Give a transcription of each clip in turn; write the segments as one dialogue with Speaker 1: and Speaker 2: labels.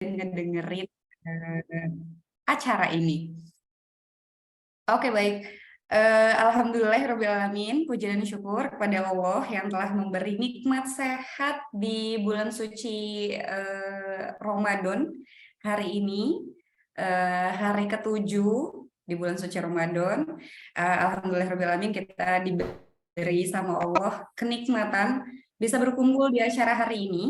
Speaker 1: ngedengerin acara ini. Oke, baik. Alhamdulillah alamin, puji dan syukur kepada Allah yang telah memberi nikmat sehat di bulan suci Ramadan hari ini, hari ke-7 di bulan suci Ramadan. Alhamdulillah alamin, kita diberi sama Allah kenikmatan bisa berkumpul di acara hari ini.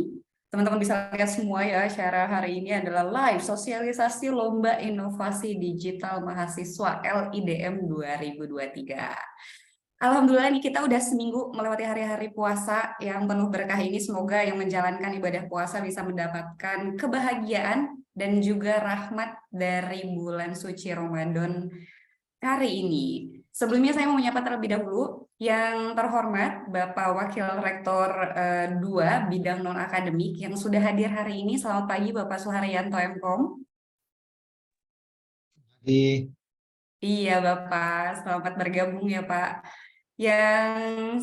Speaker 1: Teman-teman bisa lihat semua ya, acara hari ini adalah live sosialisasi Lomba Inovasi Digital Mahasiswa LIDM 2023. Alhamdulillah nih kita udah seminggu melewati hari-hari puasa yang penuh berkah ini. Semoga yang menjalankan ibadah puasa bisa mendapatkan kebahagiaan dan juga rahmat dari bulan suci Ramadan hari ini. Sebelumnya saya mau menyapa terlebih dahulu yang terhormat Bapak Wakil Rektor 2 Bidang Non-Akademik yang sudah hadir hari ini. Selamat pagi Bapak Suharyanto MKOM. Iya Bapak, selamat bergabung ya Pak. Yang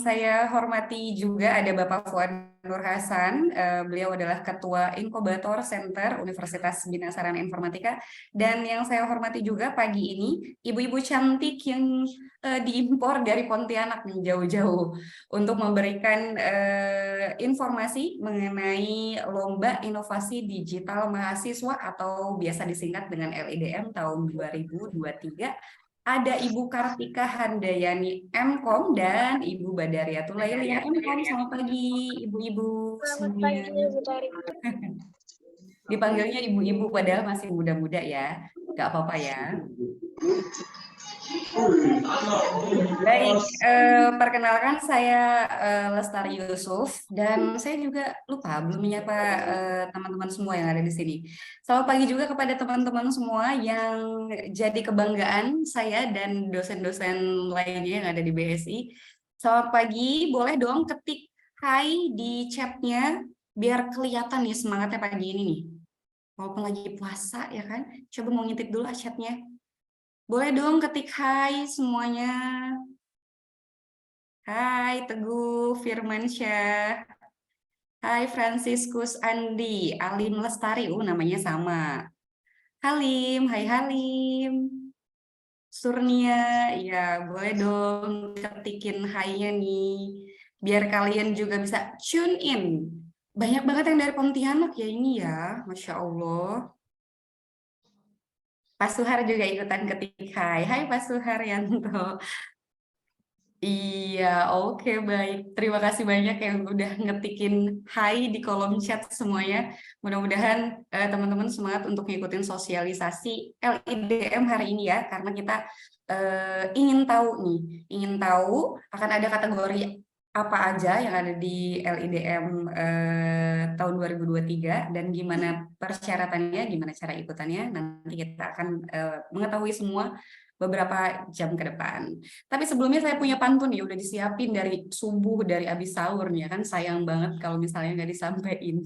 Speaker 1: saya hormati juga ada Bapak Fuad Nur Hasan, beliau adalah Ketua Inkubator Center Universitas Bina Sarana Informatika, dan yang saya hormati juga pagi ini ibu-ibu cantik yang diimpor dari Pontianak nih jauh-jauh untuk memberikan informasi mengenai Lomba Inovasi Digital Mahasiswa atau biasa disingkat dengan LIDM tahun 2023. Ada Ibu Kartika Handayani MKOM dan Ibu Badariatul Lailiah MKOM. Selamat pagi Ibu-ibu semuanya. Dipanggilnya ibu-ibu padahal masih muda-muda ya. Gak apa-apa ya. Baik, perkenalkan saya Lestari Yusuf dan saya juga lupa belum menyapa teman-teman semua yang ada di sini. Selamat pagi juga kepada teman-teman semua yang jadi kebanggaan saya dan dosen-dosen lainnya yang ada di BSI. Selamat pagi, boleh dong ketik hai di chatnya biar kelihatan ya semangatnya pagi ini nih. Walaupun lagi puasa ya kan, coba mau ngintip dulu chatnya. Boleh dong ketik hai semuanya. Hai Teguh Firmansyah. Hai Franciscus Andi, Alim Lestari, namanya sama. Halim, hai Halim. Surnia, ya boleh dong ketikin hai-nya nih. Biar kalian juga bisa tune in. Banyak banget yang dari Pontianak ya ini ya, Masya Allah. Pak Suhar juga ikutan ketik hai. Hai Pak Suharyanto. Iya, oke baik. Terima kasih banyak yang udah ngetikin hai di kolom chat semuanya. Mudah-mudahan teman-teman semangat untuk ngikutin sosialisasi LIDM hari ini ya, karena kita ingin tahu nih, ingin tahu akan ada kategori apa aja yang ada di LIDM tahun 2023 dan gimana persyaratannya, gimana cara ikutannya. Nanti kita akan mengetahui semua beberapa jam ke depan. Tapi sebelumnya saya punya pantun ya, udah disiapin dari subuh, dari abis sahur nih ya kan, sayang banget kalau misalnya nggak disampaikan.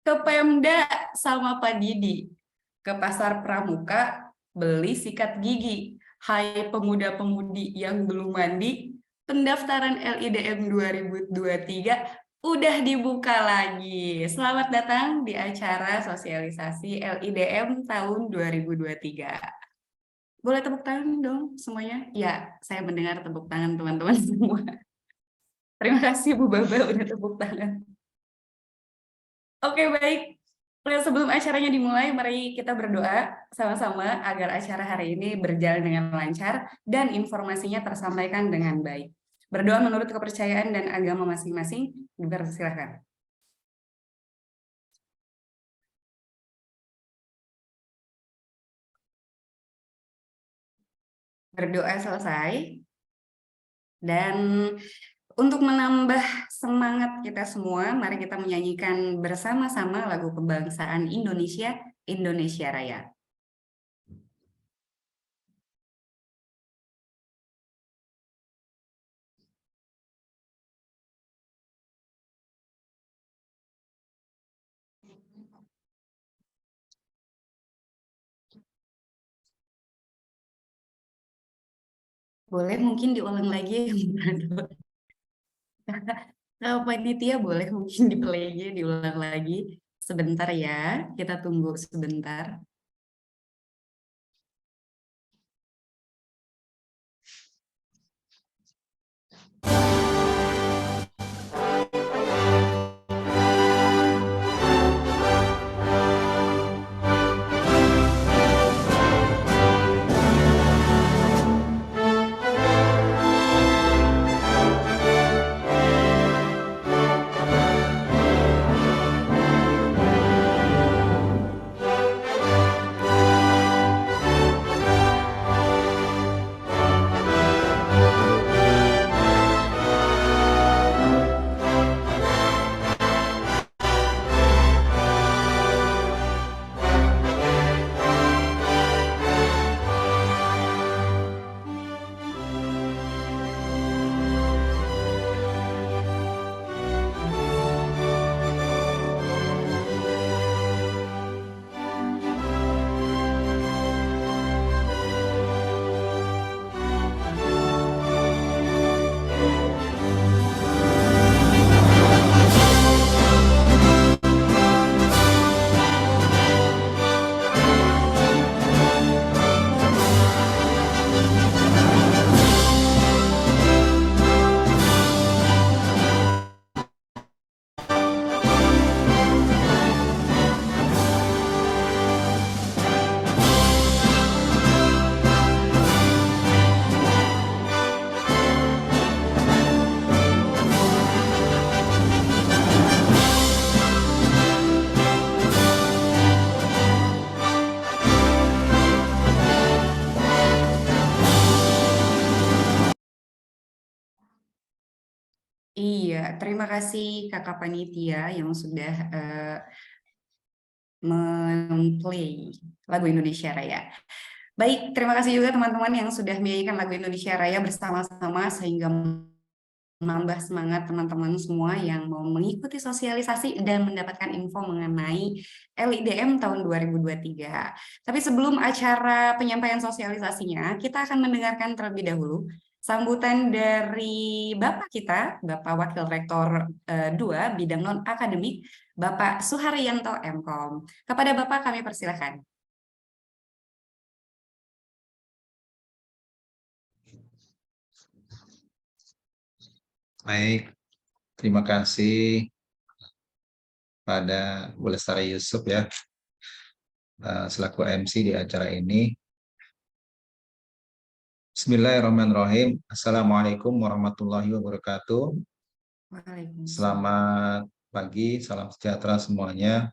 Speaker 1: Ke Pemda sama Pak Didi, ke Pasar Pramuka, beli sikat gigi. Hai pemuda-pemudi yang belum mandi, pendaftaran LIDM 2023 udah dibuka lagi. Selamat datang di acara sosialisasi LIDM tahun 2023. Boleh tepuk tangan dong semuanya? Ya, saya mendengar tepuk tangan teman-teman semua. Terima kasih Bu Baba udah tepuk tangan. Oke, baik. Sebelum acaranya dimulai, mari kita berdoa sama-sama agar acara hari ini berjalan dengan lancar dan informasinya tersampaikan dengan baik. Berdoa menurut kepercayaan dan agama masing-masing. Silakan. Berdoa selesai. Dan untuk menambah semangat kita semua, mari kita menyanyikan bersama-sama lagu kebangsaan Indonesia, Indonesia Raya. Boleh mungkin diulang lagi. Kalau panitia boleh mungkin di play diulang lagi. Sebentar ya, kita tunggu sebentar. Iya, terima kasih Kakak Panitia yang sudah memplay lagu Indonesia Raya. Baik, terima kasih juga teman-teman yang sudah menyanyikan lagu Indonesia Raya bersama-sama sehingga menambah semangat teman-teman semua yang mau mengikuti sosialisasi dan mendapatkan info mengenai LIDM tahun 2023. Tapi sebelum acara penyampaian sosialisasinya, kita akan mendengarkan terlebih dahulu sambutan dari Bapak kita, Bapak Wakil Rektor 2 Bidang Non-Akademik, Bapak Suharyanto Mkom. Kepada Bapak kami persilahkan.
Speaker 2: Baik, terima kasih pada Bu Lestari Yusuf ya, selaku MC di acara ini. Bismillahirrahmanirrahim. Assalamualaikum warahmatullahi wabarakatuh.
Speaker 1: Waalaikumsalam.
Speaker 2: Selamat pagi, salam sejahtera semuanya.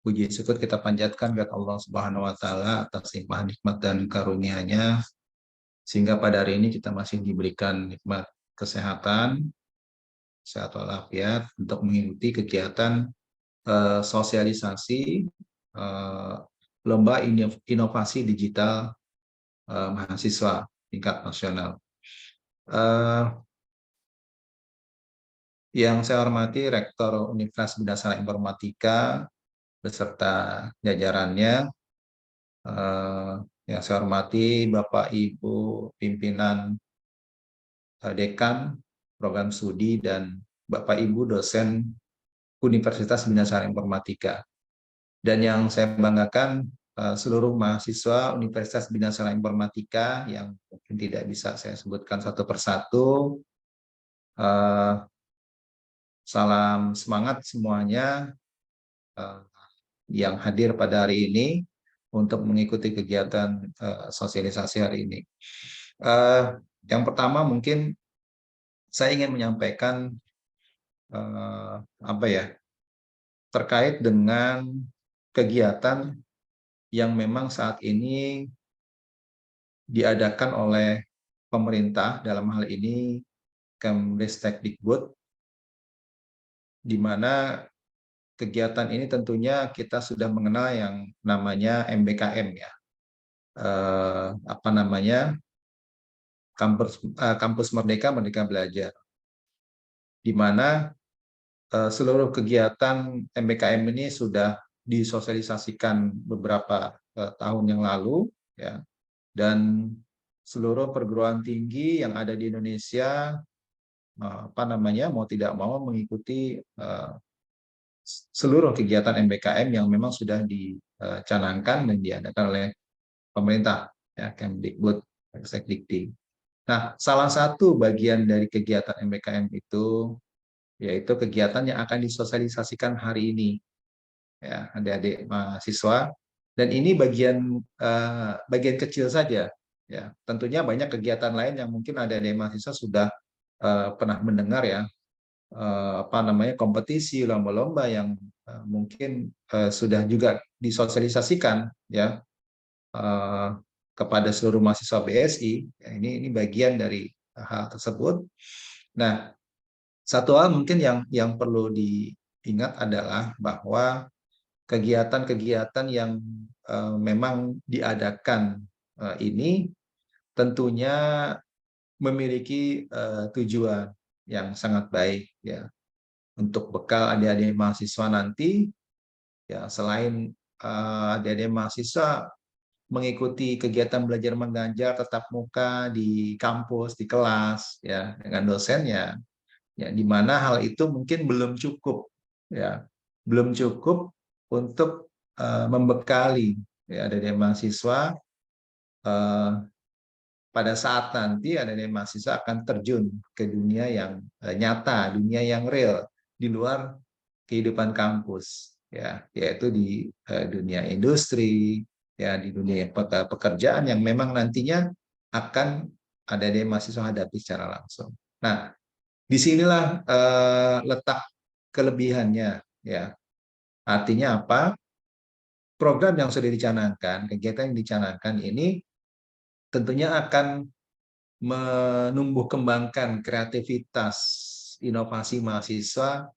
Speaker 2: Puji syukur kita panjatkan kepada Allah Subhanahu wa Ta'ala atas nikmat dan karunia-Nya, sehingga pada hari ini kita masih diberikan nikmat kesehatan, sehat walafiat untuk mengikuti kegiatan sosialisasi lomba inovasi digital mahasiswa tingkat nasional. Yang saya hormati Rektor Universitas Bidasara Informatika beserta jajarannya, yang saya hormati Bapak Ibu pimpinan Dekan Program Studi dan Bapak Ibu dosen Universitas Bidasara Informatika. Dan yang saya banggakan seluruh mahasiswa Universitas Bidasara Informatika yang mungkin tidak bisa saya sebutkan satu persatu. Salam semangat semuanya yang hadir pada hari ini untuk mengikuti kegiatan sosialisasi hari ini. Yang pertama mungkin saya ingin menyampaikan terkait dengan kegiatan yang memang saat ini diadakan oleh pemerintah, dalam hal ini Kemdikbud, di mana kegiatan ini tentunya kita sudah mengenal yang namanya MBKM ya, Kampus Merdeka Merdeka Belajar, di mana seluruh kegiatan MBKM ini sudah disosialisasikan beberapa tahun yang lalu ya, dan seluruh perguruan tinggi yang ada di Indonesia mau tidak mau mengikuti seluruh kegiatan MBKM yang memang sudah dicanangkan dan diadakan oleh pemerintah, ya, Kemdikbud, Sekdikti. Nah, salah satu bagian dari kegiatan MBKM itu yaitu kegiatan yang akan disosialisasikan hari ini, ya, adik-adik mahasiswa. Dan ini bagian kecil saja, ya. Tentunya banyak kegiatan lain yang mungkin adik-adik mahasiswa sudah pernah mendengar, ya, apa namanya, kompetisi, lomba-lomba yang mungkin sudah juga disosialisasikan, ya, eh, kepada seluruh mahasiswa BSI. Ya, ini bagian dari hal tersebut. Nah, satu hal mungkin yang perlu diingat adalah bahwa kegiatan-kegiatan yang memang diadakan ini tentunya memiliki tujuan yang sangat baik, ya, untuk bekal adik-adik mahasiswa nanti, ya, selain adik-adik mahasiswa mengikuti kegiatan belajar mengajar tatap muka di kampus, di kelas, ya, dengan dosennya, ya, di mana hal itu mungkin belum cukup, ya, belum cukup untuk membekali, ya, adik-adik mahasiswa pada saat nanti adik-adik mahasiswa akan terjun ke dunia yang nyata, dunia yang real di luar kehidupan kampus, ya, yaitu di dunia industri, ya, di dunia pekerjaan yang memang nantinya akan adik-adik mahasiswa hadapi secara langsung. Nah, disinilah letak kelebihannya, ya. Artinya apa? Program yang sudah dicanangkan, kegiatan yang dicanangkan ini tentunya akan menumbuh kembangkan kreativitas inovasi mahasiswa,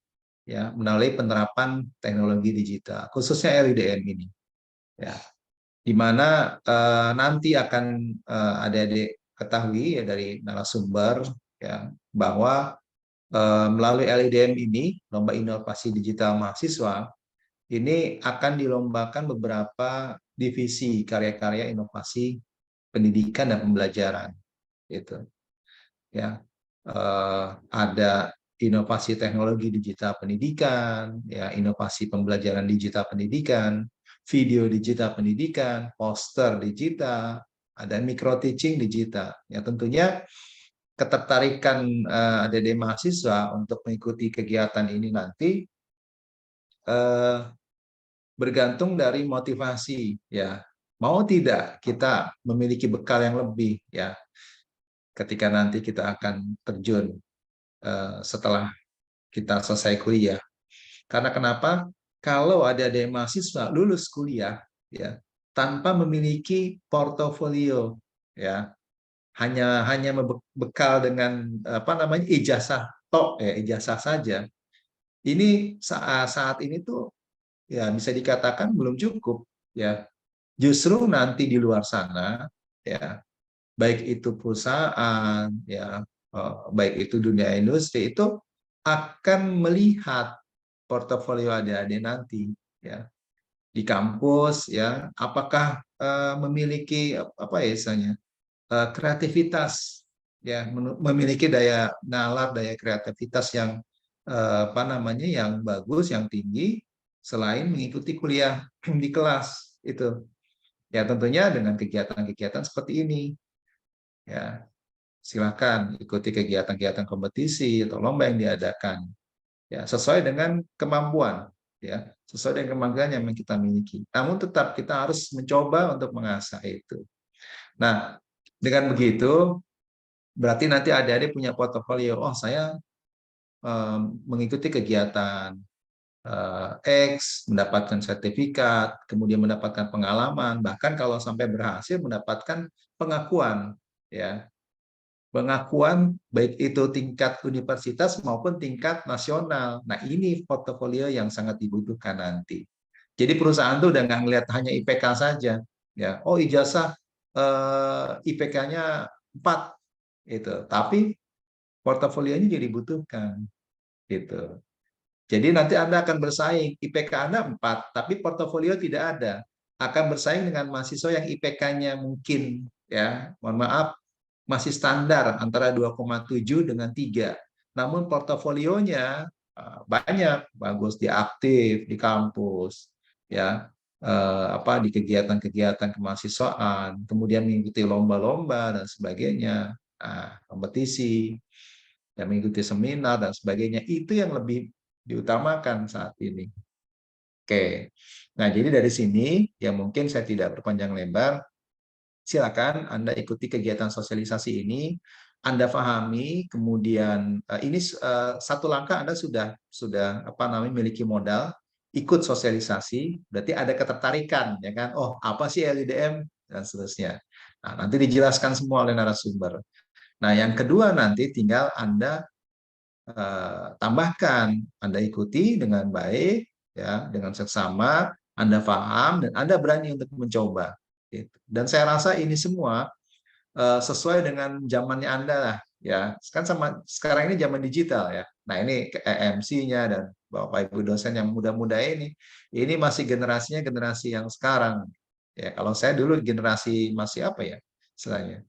Speaker 2: ya, melalui penerapan teknologi digital, khususnya LIDM ini, ya, di mana nanti akan adik-adik ketahui, ya, dari narasumber, ya, bahwa melalui LIDM ini, lomba inovasi digital mahasiswa, ini akan dilombakan beberapa divisi karya-karya inovasi pendidikan dan pembelajaran, gitu, ya. Ada inovasi teknologi digital pendidikan, ya, inovasi pembelajaran digital pendidikan, video digital pendidikan, poster digital, ada micro teaching digital. Ya, tentunya ketertarikan adik-adik mahasiswa untuk mengikuti kegiatan ini nanti bergantung dari motivasi, ya. Mau tidak kita memiliki bekal yang lebih, ya, ketika nanti kita akan terjun setelah kita selesai kuliah. Karena kenapa? Kalau ada mahasiswa lulus kuliah, ya, tanpa memiliki portofolio, ya, hanya bekal dengan apa namanya, ijazah tok, ya, ijazah saja. Ini saat ini tuh, ya, bisa dikatakan belum cukup, ya. Justru nanti di luar sana, ya, baik itu perusahaan, ya, baik itu dunia industri, itu akan melihat portofolio adik-adik nanti, ya, di kampus, ya, apakah memiliki apa ya istilahnya, kreativitas, ya, memiliki daya nalar, daya kreativitas yang apa namanya, yang bagus, yang tinggi, selain mengikuti kuliah di kelas itu, ya, tentunya dengan kegiatan-kegiatan seperti ini, ya. Silakan ikuti kegiatan-kegiatan kompetisi atau lomba yang diadakan, ya, sesuai dengan kemampuan, ya, sesuai dengan kemampuan yang kita miliki. Namun tetap kita harus mencoba untuk mengasah itu. Nah, dengan begitu berarti nanti adik-adik punya portofolio. Oh, saya mengikuti kegiatan X, mendapatkan sertifikat, kemudian mendapatkan pengalaman, bahkan kalau sampai berhasil mendapatkan pengakuan, ya. Pengakuan baik itu tingkat universitas maupun tingkat nasional. Nah, ini portofolio yang sangat dibutuhkan nanti. Jadi perusahaan tuh udah nggak ngelihat hanya IPK saja, ya. Oh, ijazah IPK-nya 4 itu, tapi portofolionya jadi dibutuhkan, gitu. Jadi nanti Anda akan bersaing, IPK Anda 4, tapi portofolio tidak ada. Akan bersaing dengan mahasiswa yang IPK-nya mungkin, ya, mohon maaf, masih standar antara 2,7 dengan 3. Namun portofolionya banyak bagus, dia aktif di kampus, ya, di kegiatan-kegiatan kemahasiswaan, kemudian mengikuti lomba-lomba dan sebagainya, kompetisi, dan mengikuti seminar dan sebagainya. Itu yang lebih diutamakan saat ini. Oke, nah jadi dari sini yang mungkin saya tidak berpanjang lebar, silakan Anda ikuti kegiatan sosialisasi ini, Anda pahami, kemudian ini satu langkah Anda sudah memiliki modal, ikut sosialisasi, berarti ada ketertarikan, ya kan? Oh, apa sih LIDM dan seterusnya. Nah, nanti dijelaskan semua oleh narasumber. Nah, yang kedua nanti tinggal Anda tambahkan, Anda ikuti dengan baik, ya, dengan seksama, Anda paham dan Anda berani untuk mencoba. Gitu. Dan saya rasa ini semua sesuai dengan zamannya Anda lah, ya. Kan sekarang ini zaman digital ya. Nah, ini EMC-nya dan Bapak Ibu dosen yang muda-muda ini masih generasinya generasi yang sekarang. Ya, kalau saya dulu generasi masih apa ya? Istilahnya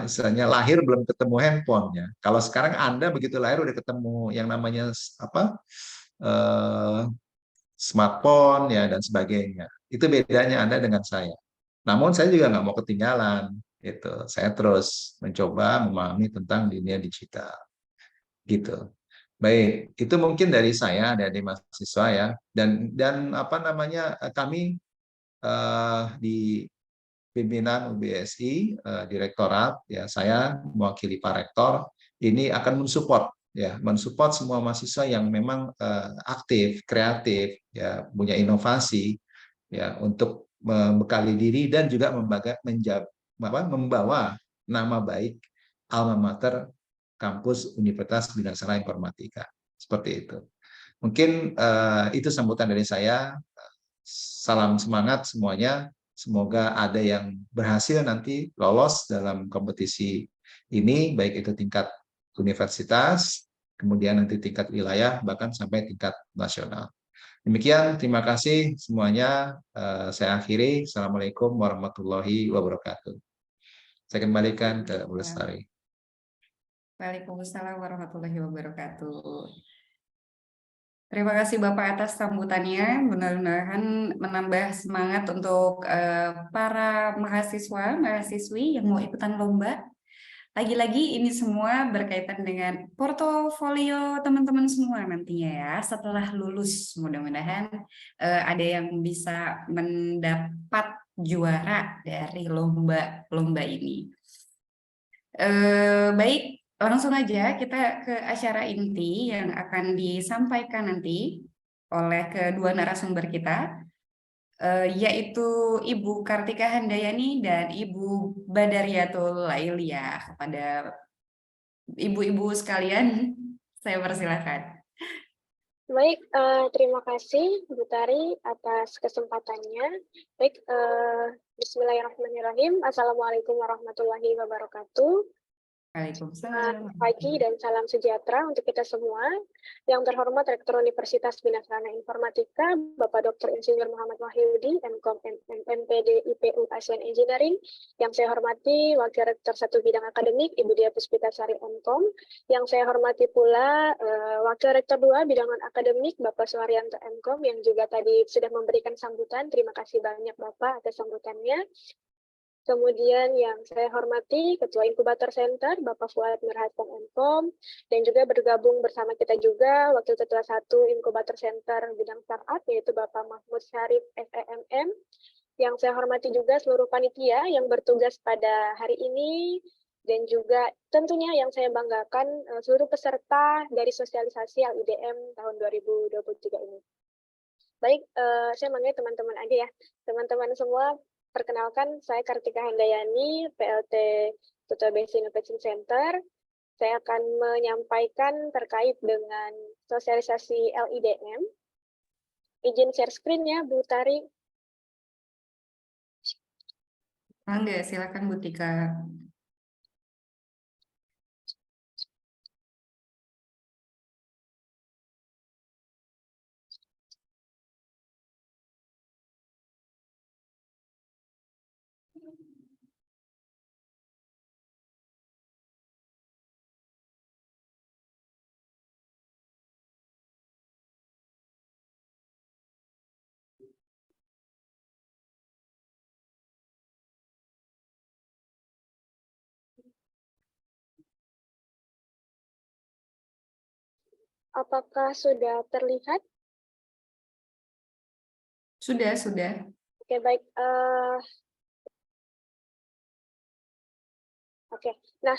Speaker 2: istilahnya lahir belum ketemu handphonenya. Kalau sekarang Anda begitu lahir udah ketemu yang namanya eh, smartphone ya dan sebagainya. Itu bedanya Anda dengan saya. Namun saya juga nggak mau ketinggalan. Gitu. Saya terus mencoba memahami tentang dunia digital. Gitu. Baik, itu mungkin dari saya, dari mahasiswa ya. Dan kami di pimpinan UBSI, Direktorat, ya saya mewakili Pak Rektor, ini akan mensupport semua mahasiswa yang memang aktif, kreatif, ya punya inovasi, ya untuk membekali diri dan juga membawa nama baik alma mater kampus Universitas Bina Sarana Informatika. Seperti itu. Mungkin itu sambutan dari saya. Salam semangat semuanya. Semoga ada yang berhasil nanti lolos dalam kompetisi ini, baik itu tingkat universitas, kemudian nanti tingkat wilayah, bahkan sampai tingkat nasional. Demikian, terima kasih semuanya. Saya akhiri. Assalamualaikum warahmatullahi wabarakatuh. Saya kembalikan ke Bu Lestari.
Speaker 1: Waalaikumsalam warahmatullahi wabarakatuh. Terima kasih Bapak atas sambutannya. Mudah-mudahan menambah semangat untuk para mahasiswa-mahasiswi yang mau ikutan lomba. Lagi-lagi ini semua berkaitan dengan portofolio teman-teman semua nantinya ya. Setelah lulus, mudah-mudahan ada yang bisa mendapat juara dari lomba-lomba ini. Baik, langsung aja kita ke acara inti yang akan disampaikan nanti oleh kedua narasumber kita, yaitu Ibu Kartika Handayani dan Ibu Badariatul Lailia. Kepada ibu-ibu sekalian, saya persilakan.
Speaker 3: Baik, terima kasih Bu Tari atas kesempatannya. Baik, Bismillahirrahmanirrahim. Assalamualaikum warahmatullahi wabarakatuh.
Speaker 1: Waalaikumsalam.
Speaker 3: Pagi dan salam sejahtera untuk kita semua. Yang terhormat Rektor Universitas Bina Sarana Informatika, Bapak Dr. Insinyur Muhammad Wahyudi, MKOM MPD IPU ASEAN Engineering. Yang saya hormati Wakil Rektor 1 Bidang Akademik, Ibu Dia Puspitasari MKOM. Yang saya hormati pula Wakil Rektor 2 Bidang Akademik, Bapak Suharyanto MKOM, yang juga tadi sudah memberikan sambutan. Terima kasih banyak Bapak atas sambutannya. Kemudian yang saya hormati Ketua Inkubator Center, Bapak Fuad Nurhatan MKOM, dan juga bergabung bersama kita juga Wakil Ketua 1 Inkubator Center Bidang Startup, yaitu Bapak Mahmud Syarif FEMM. Yang saya hormati juga seluruh panitia yang bertugas pada hari ini, dan juga tentunya yang saya banggakan seluruh peserta dari sosialisasi LIDM tahun 2023 ini. Baik, saya manggil teman-teman aja ya. Teman-teman semua, perkenalkan, saya Kartika Handayani, PLT Ketua Basic Innovation Center. Saya akan menyampaikan terkait dengan sosialisasi LIDM. Izin share screen-nya, Bu Tari.
Speaker 1: Mangga, silakan Bu Tika.
Speaker 3: Apakah sudah terlihat?
Speaker 1: Sudah.
Speaker 3: Oke, baik. Oke, nah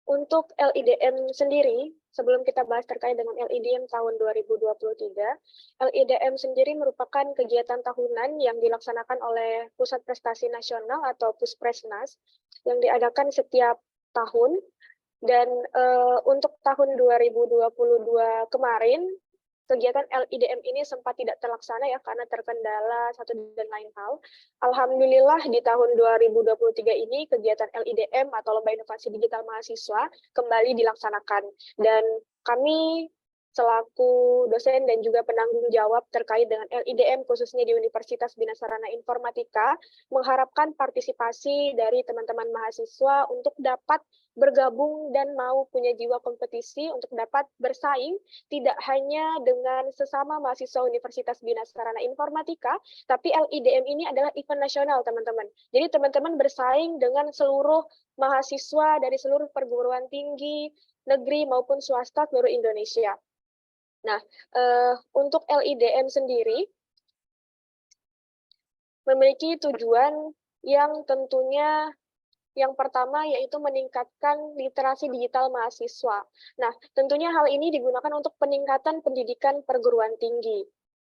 Speaker 3: untuk LIDM sendiri, sebelum kita bahas terkait dengan LIDM tahun 2023, LIDM sendiri merupakan kegiatan tahunan yang dilaksanakan oleh Pusat Prestasi Nasional atau Puspresnas yang diadakan setiap tahun. Dan untuk tahun 2022 kemarin, kegiatan LIDM ini sempat tidak terlaksana ya karena terkendala satu dan lain hal. Alhamdulillah di tahun 2023 ini kegiatan LIDM atau Lomba Inovasi Digital Mahasiswa kembali dilaksanakan. Dan kami selaku dosen dan juga penanggung jawab terkait dengan LIDM khususnya di Universitas Bina Sarana Informatika mengharapkan partisipasi dari teman-teman mahasiswa untuk dapat bergabung dan mau punya jiwa kompetisi untuk dapat bersaing tidak hanya dengan sesama mahasiswa Universitas Bina Sarana Informatika, tapi LIDM ini adalah event nasional, teman-teman. Jadi teman-teman bersaing dengan seluruh mahasiswa dari seluruh perguruan tinggi, negeri maupun swasta seluruh Indonesia. Nah, untuk LIDM sendiri memiliki tujuan yang tentunya yang pertama yaitu meningkatkan literasi digital mahasiswa. Nah, tentunya hal ini digunakan untuk peningkatan pendidikan perguruan tinggi.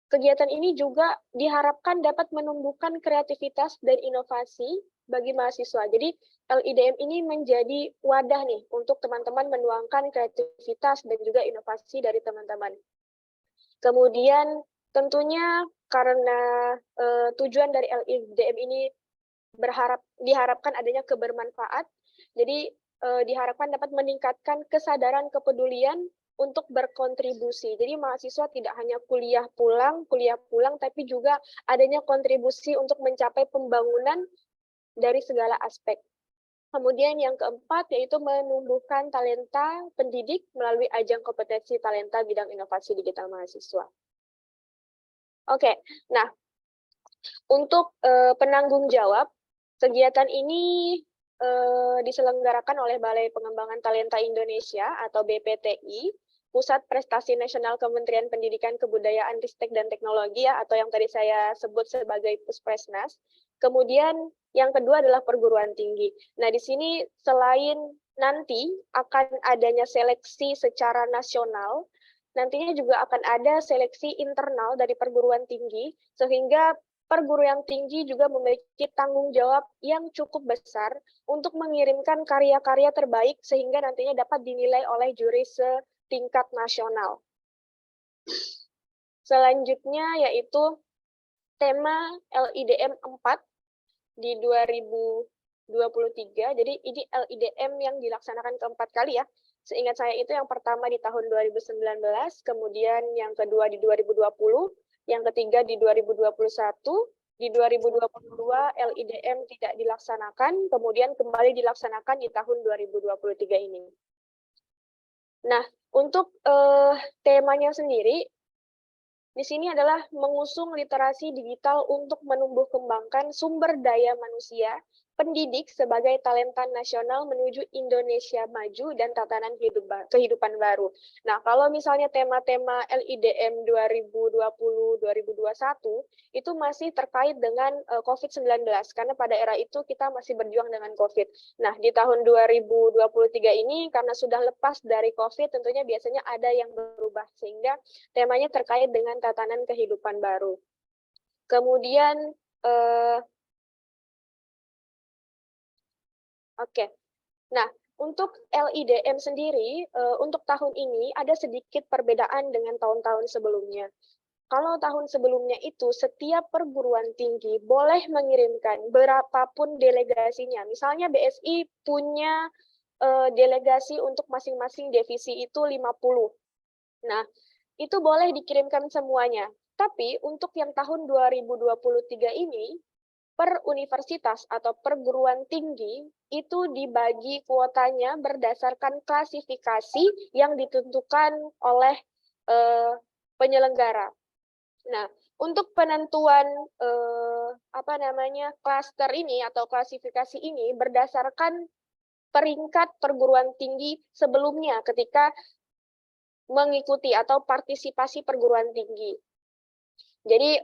Speaker 3: Kegiatan ini juga diharapkan dapat menumbuhkan kreativitas dan inovasi bagi mahasiswa. Jadi LIDM ini menjadi wadah nih untuk teman-teman menuangkan kreativitas dan juga inovasi dari teman-teman. Kemudian tentunya karena tujuan dari LIDM ini diharapkan adanya kebermanfaat, jadi diharapkan dapat meningkatkan kesadaran kepedulian untuk berkontribusi. Jadi mahasiswa tidak hanya kuliah pulang, tapi juga adanya kontribusi untuk mencapai pembangunan dari segala aspek. Kemudian yang keempat yaitu menumbuhkan talenta pendidik melalui ajang kompetensi talenta bidang inovasi digital mahasiswa. Oke, nah untuk penanggung jawab, kegiatan ini diselenggarakan oleh Balai Pengembangan Talenta Indonesia atau BPTI, Pusat Prestasi Nasional Kementerian Pendidikan Kebudayaan Ristek dan Teknologi ya, atau yang tadi saya sebut sebagai Puspresnas. Kemudian yang kedua adalah perguruan tinggi. Nah, di sini selain nanti akan adanya seleksi secara nasional, nantinya juga akan ada seleksi internal dari perguruan tinggi, sehingga perguruan tinggi juga memiliki tanggung jawab yang cukup besar untuk mengirimkan karya-karya terbaik sehingga nantinya dapat dinilai oleh juri setingkat nasional. Selanjutnya yaitu tema LIDM 4 di 2023. Jadi ini LIDM yang dilaksanakan keempat kali ya. Seingat saya itu yang pertama di tahun 2019, kemudian yang kedua di 2020, yang ketiga di 2021, di 2022 LIDM tidak dilaksanakan, kemudian kembali dilaksanakan di tahun 2023 ini. Nah, untuk temanya sendiri, di sini adalah mengusung literasi digital untuk menumbuh kembangkan sumber daya manusia, pendidik sebagai talenta nasional menuju Indonesia maju dan tatanan kehidupan baru. Nah, kalau misalnya tema-tema LIDM 2020-2021 itu masih terkait dengan COVID-19 karena pada era itu kita masih berjuang dengan COVID. Nah, di tahun 2023 ini karena sudah lepas dari COVID tentunya biasanya ada yang berubah sehingga temanya terkait dengan tatanan kehidupan baru. Kemudian Oke, nah untuk LIDM sendiri, untuk tahun ini ada sedikit perbedaan dengan tahun-tahun sebelumnya. Kalau tahun sebelumnya itu setiap perguruan tinggi boleh mengirimkan berapapun delegasinya. Misalnya BSI punya delegasi untuk masing-masing divisi itu 50. Nah, itu boleh dikirimkan semuanya. Tapi untuk yang tahun 2023 ini, per universitas atau perguruan tinggi itu dibagi kuotanya berdasarkan klasifikasi yang ditentukan oleh penyelenggara. Nah, untuk penentuan klaster ini atau klasifikasi ini berdasarkan peringkat perguruan tinggi sebelumnya ketika mengikuti atau partisipasi perguruan tinggi. Jadi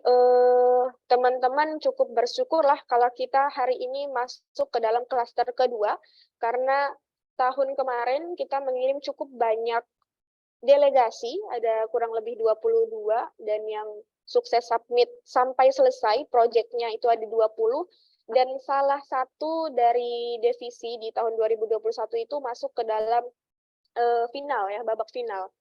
Speaker 3: teman-teman cukup bersyukurlah kalau kita hari ini masuk ke dalam klaster kedua, karena tahun kemarin kita mengirim cukup banyak delegasi, ada kurang lebih 22, dan yang sukses submit sampai selesai proyeknya itu ada 20, dan salah satu dari divisi di tahun 2021 itu masuk ke dalam final ya, babak final.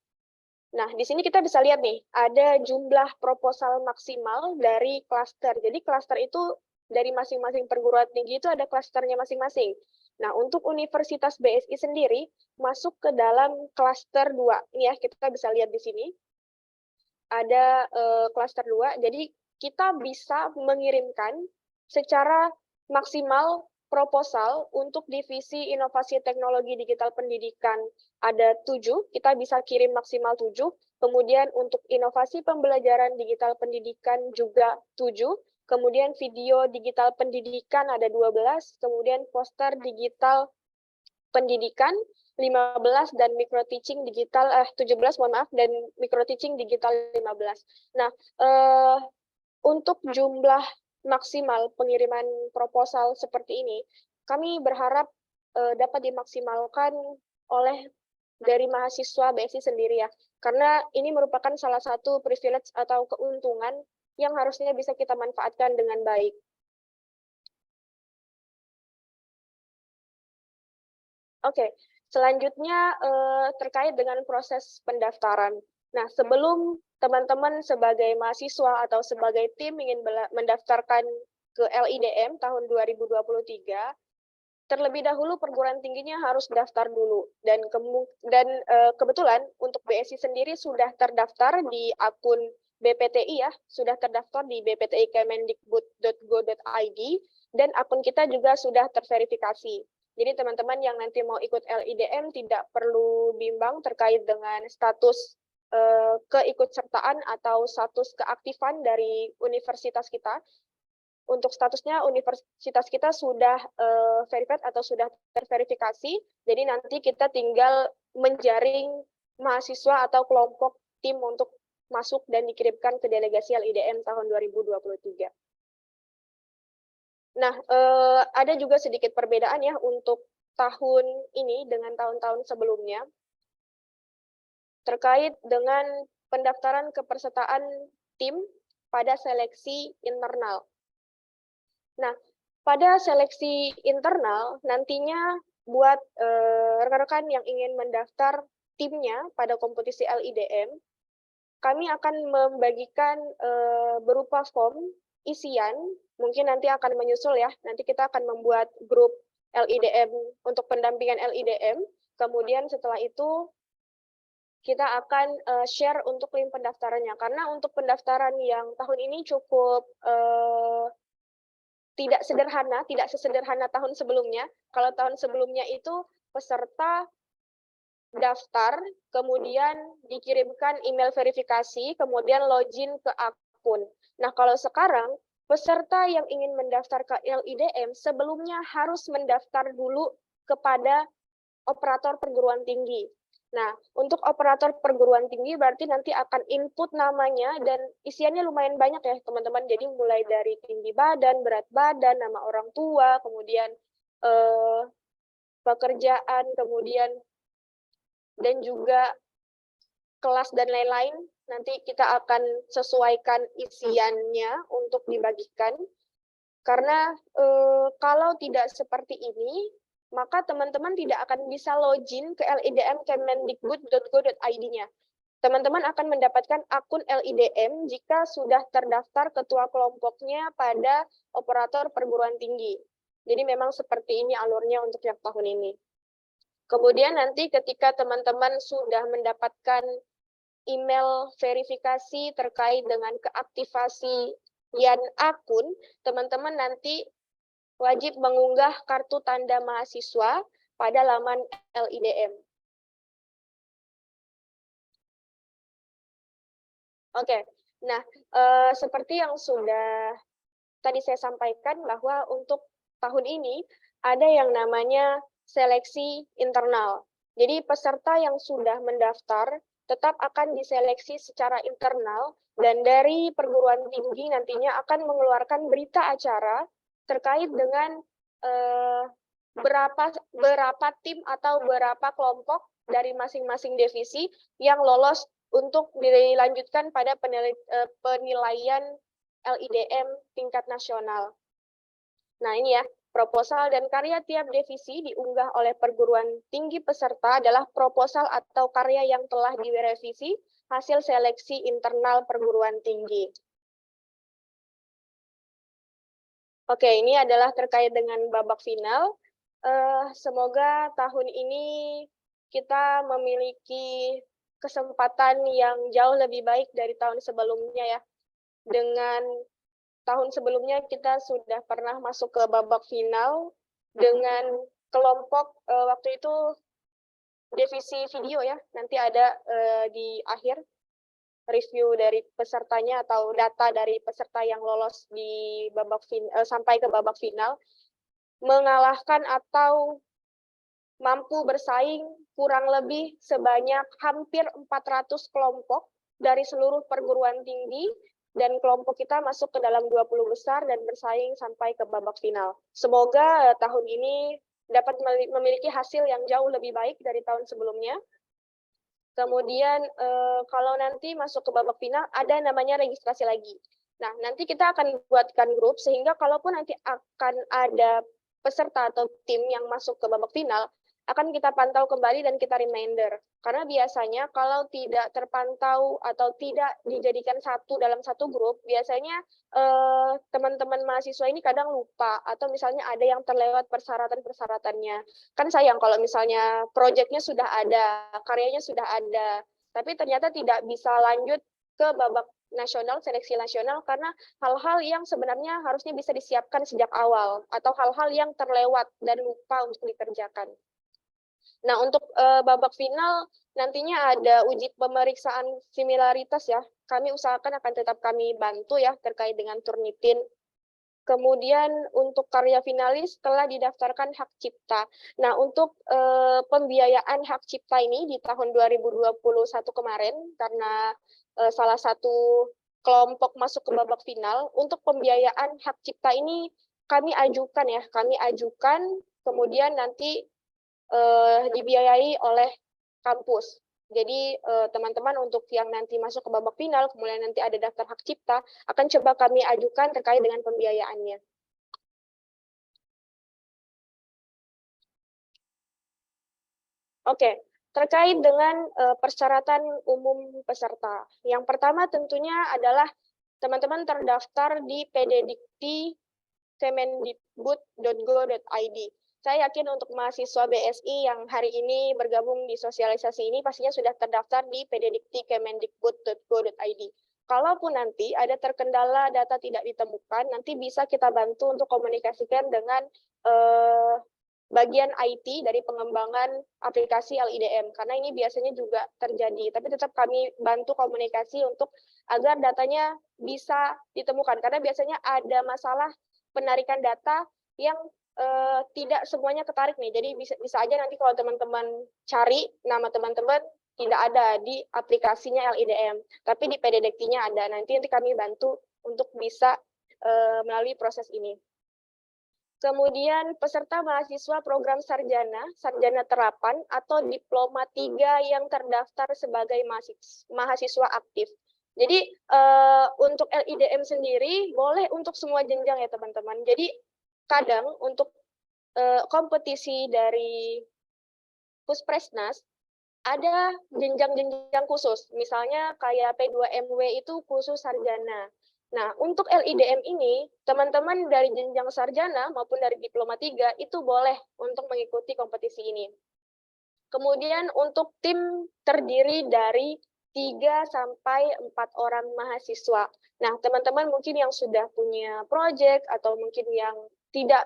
Speaker 3: Nah, di sini kita bisa lihat nih, ada jumlah proposal maksimal dari klaster. Jadi klaster itu dari masing-masing perguruan tinggi itu ada klasternya masing-masing. Nah, untuk Universitas BSI sendiri masuk ke dalam klaster 2. Ini ya, kita bisa lihat di sini. Ada klaster 2, jadi kita bisa mengirimkan secara maksimal proposal untuk divisi inovasi teknologi digital pendidikan ada 7, kita bisa kirim maksimal 7, kemudian untuk inovasi pembelajaran digital pendidikan juga 7, kemudian video digital pendidikan ada 12, kemudian poster digital pendidikan 15, dan micro teaching digital 17, mohon maaf, dan micro teaching digital 15. Nah, untuk jumlah maksimal pengiriman proposal seperti ini, kami berharap dapat dimaksimalkan oleh dari mahasiswa BSI sendiri ya, karena ini merupakan salah satu privilege atau keuntungan yang harusnya bisa kita manfaatkan dengan baik. Oke, selanjutnya terkait dengan proses pendaftaran. Nah, sebelum teman-teman sebagai mahasiswa atau sebagai tim ingin mendaftarkan ke LIDM tahun 2023, terlebih dahulu perguruan tingginya harus daftar dulu. Dan kebetulan untuk BSI sendiri sudah terdaftar di akun BPTI ya, sudah terdaftar di bpti-kemendikbud.go.id, dan akun kita juga sudah terverifikasi. Jadi teman-teman yang nanti mau ikut LIDM tidak perlu bimbang terkait dengan status keikutsertaan atau status keaktifan dari universitas kita. Untuk statusnya universitas kita sudah verified atau sudah terverifikasi, jadi nanti kita tinggal menjaring mahasiswa atau kelompok tim untuk masuk dan dikirimkan ke delegasi LIDM tahun 2023. Nah, ada juga sedikit perbedaan ya untuk tahun ini dengan tahun-tahun sebelumnya terkait dengan pendaftaran kepesertaan tim pada seleksi internal. Nah, pada seleksi internal nantinya buat rekan-rekan yang ingin mendaftar timnya pada kompetisi LIDM, kami akan membagikan berupa form isian, mungkin nanti akan menyusul ya, nanti kita akan membuat grup LIDM untuk pendampingan LIDM, kemudian setelah itu kita akan share untuk link pendaftarannya, karena untuk pendaftaran yang tahun ini cukup tidak sederhana, tidak sesederhana tahun sebelumnya. Kalau tahun sebelumnya itu peserta daftar, kemudian dikirimkan email verifikasi, kemudian login ke akun. Nah, kalau sekarang peserta yang ingin mendaftar ke LIDM sebelumnya harus mendaftar dulu kepada operator perguruan tinggi. Nah, untuk operator perguruan tinggi berarti nanti akan input namanya, dan isiannya lumayan banyak ya teman-teman. Jadi mulai dari tinggi badan, berat badan, nama orang tua, kemudian pekerjaan, kemudian dan juga kelas dan lain-lain. Nanti kita akan sesuaikan isiannya untuk dibagikan. Karena kalau tidak seperti ini, maka teman-teman tidak akan bisa login ke lidm-kemendikbud.go.id-nya. Teman-teman akan mendapatkan akun LIDM jika sudah terdaftar ketua kelompoknya pada operator perguruan tinggi. Jadi memang seperti ini alurnya untuk yang tahun ini. Kemudian nanti ketika teman-teman sudah mendapatkan email verifikasi terkait dengan keaktifasian akun, teman-teman nanti wajib mengunggah kartu tanda mahasiswa pada laman LIDM. Oke, nah seperti yang sudah tadi saya sampaikan bahwa untuk tahun ini ada yang namanya seleksi internal. Jadi peserta yang sudah mendaftar tetap akan diseleksi secara internal, dan dari perguruan tinggi nantinya akan mengeluarkan berita acara terkait dengan berapa tim atau berapa kelompok dari masing-masing divisi yang lolos untuk dilanjutkan pada penilaian LIDM tingkat nasional. Nah, ini ya, proposal dan karya tiap divisi diunggah oleh perguruan tinggi peserta adalah proposal atau karya yang telah direvisi hasil seleksi internal perguruan tinggi. Oke, ini adalah terkait dengan babak final. Semoga tahun ini kita memiliki kesempatan yang jauh lebih baik dari tahun sebelumnya ya. Dengan tahun sebelumnya kita sudah pernah masuk ke babak final dengan kelompok waktu itu divisi video ya. Nanti ada di akhir review dari pesertanya atau data dari peserta yang lolos di babak sampai ke babak final, mengalahkan atau mampu bersaing kurang lebih sebanyak hampir 400 kelompok dari seluruh perguruan tinggi, dan kelompok kita masuk ke dalam 20 besar dan bersaing sampai ke babak final. Semoga tahun ini dapat memiliki hasil yang jauh lebih baik dari tahun sebelumnya. Kemudian kalau nanti masuk ke babak final, ada namanya registrasi lagi. Nah, nanti kita akan buatkan grup, sehingga kalaupun nanti akan ada peserta atau tim yang masuk ke babak final, akan kita pantau kembali dan kita reminder. Karena biasanya kalau tidak terpantau atau tidak dijadikan satu dalam satu grup, biasanya teman-teman mahasiswa ini kadang lupa, atau misalnya ada yang terlewat persyaratan-persyaratannya. Kan sayang kalau misalnya proyeknya sudah ada, karyanya sudah ada, tapi ternyata tidak bisa lanjut ke babak nasional, seleksi nasional, karena hal-hal yang sebenarnya harusnya bisa disiapkan sejak awal, atau hal-hal yang terlewat dan lupa untuk dikerjakan. Nah, untuk babak final nantinya ada uji pemeriksaan similaritas ya. Kami usahakan akan tetap kami bantu ya terkait dengan Turnitin. Kemudian untuk karya finalis telah didaftarkan hak cipta. Nah, untuk pembiayaan hak cipta ini di tahun 2021 kemarin, karena salah satu kelompok masuk ke babak final, untuk pembiayaan hak cipta ini kami ajukan, kemudian nanti dibiayai oleh kampus. Jadi teman-teman untuk yang nanti masuk ke babak final, kemudian nanti ada daftar hak cipta, akan coba kami ajukan terkait dengan pembiayaannya. Oke, terkait dengan persyaratan umum peserta. Yang pertama tentunya adalah teman-teman terdaftar di PDDikti kemendikbud.go.id. Saya yakin untuk mahasiswa BSI yang hari ini bergabung di sosialisasi ini pastinya sudah terdaftar di PDDikti kemendikbud.go.id. Kalaupun nanti ada terkendala data tidak ditemukan, nanti bisa kita bantu untuk komunikasikan dengan bagian IT dari pengembangan aplikasi LIDM, karena ini biasanya juga terjadi. Tapi tetap kami bantu komunikasi untuk agar datanya bisa ditemukan, karena biasanya ada masalah penarikan data yang tidak semuanya ketarik nih. Jadi bisa aja nanti kalau teman-teman cari nama teman-teman tidak ada di aplikasinya LIDM, tapi di PDDikti-nya ada. Nanti kami bantu untuk bisa melalui proses ini. Kemudian peserta mahasiswa program sarjana terapan atau diploma 3 yang terdaftar sebagai mahasiswa aktif. Jadi untuk LIDM sendiri boleh untuk semua jenjang ya teman-teman. Jadi kadang untuk kompetisi dari Puspresnas ada jenjang-jenjang khusus, misalnya kayak P2MW itu khusus sarjana. Nah, untuk LIDM ini, teman-teman dari jenjang sarjana maupun dari diploma 3 itu boleh untuk mengikuti kompetisi ini. Kemudian untuk tim terdiri dari 3-4 orang mahasiswa. Nah, teman-teman mungkin yang sudah punya project atau mungkin yang tidak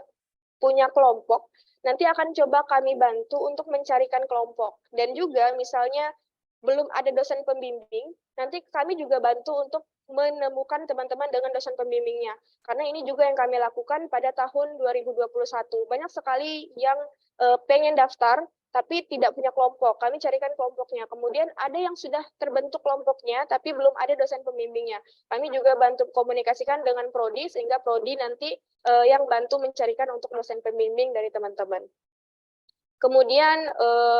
Speaker 3: punya kelompok, nanti akan coba kami bantu untuk mencarikan kelompok. Dan juga misalnya belum ada dosen pembimbing, nanti kami juga bantu untuk menemukan teman-teman dengan dosen pembimbingnya. Karena ini juga yang kami lakukan pada tahun 2021. Banyak sekali yang pengen daftar, tapi tidak punya kelompok. Kami carikan kelompoknya. Kemudian ada yang sudah terbentuk kelompoknya, tapi belum ada dosen pembimbingnya. Kami juga bantu komunikasikan dengan prodi, sehingga prodi nanti yang bantu mencarikan untuk dosen pembimbing dari teman-teman. Kemudian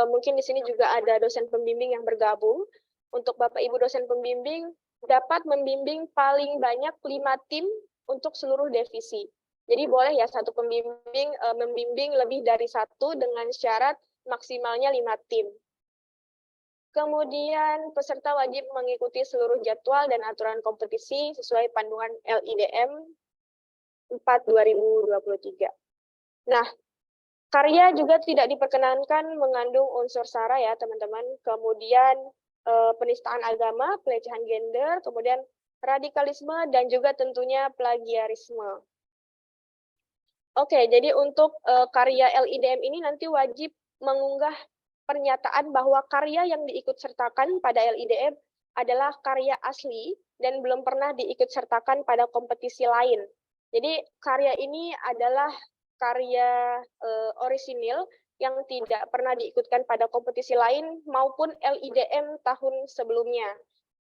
Speaker 3: mungkin di sini juga ada dosen pembimbing yang bergabung. Untuk Bapak Ibu dosen pembimbing dapat membimbing paling banyak 5 tim untuk seluruh divisi. Jadi boleh ya satu pembimbing membimbing lebih dari satu dengan syarat maksimalnya 5 tim. Kemudian peserta wajib mengikuti seluruh jadwal dan aturan kompetisi sesuai panduan LIDM 4/2023. Nah, karya juga tidak diperkenankan mengandung unsur sara ya teman-teman. Kemudian penistaan agama, pelecehan gender, kemudian radikalisme, dan juga tentunya plagiarisme. Oke, jadi untuk karya LIDM ini nanti wajib mengunggah pernyataan bahwa karya yang diikutsertakan pada LIDM adalah karya asli dan belum pernah diikutsertakan pada kompetisi lain. Jadi karya ini adalah karya orisinil yang tidak pernah diikutkan pada kompetisi lain maupun LIDM tahun sebelumnya,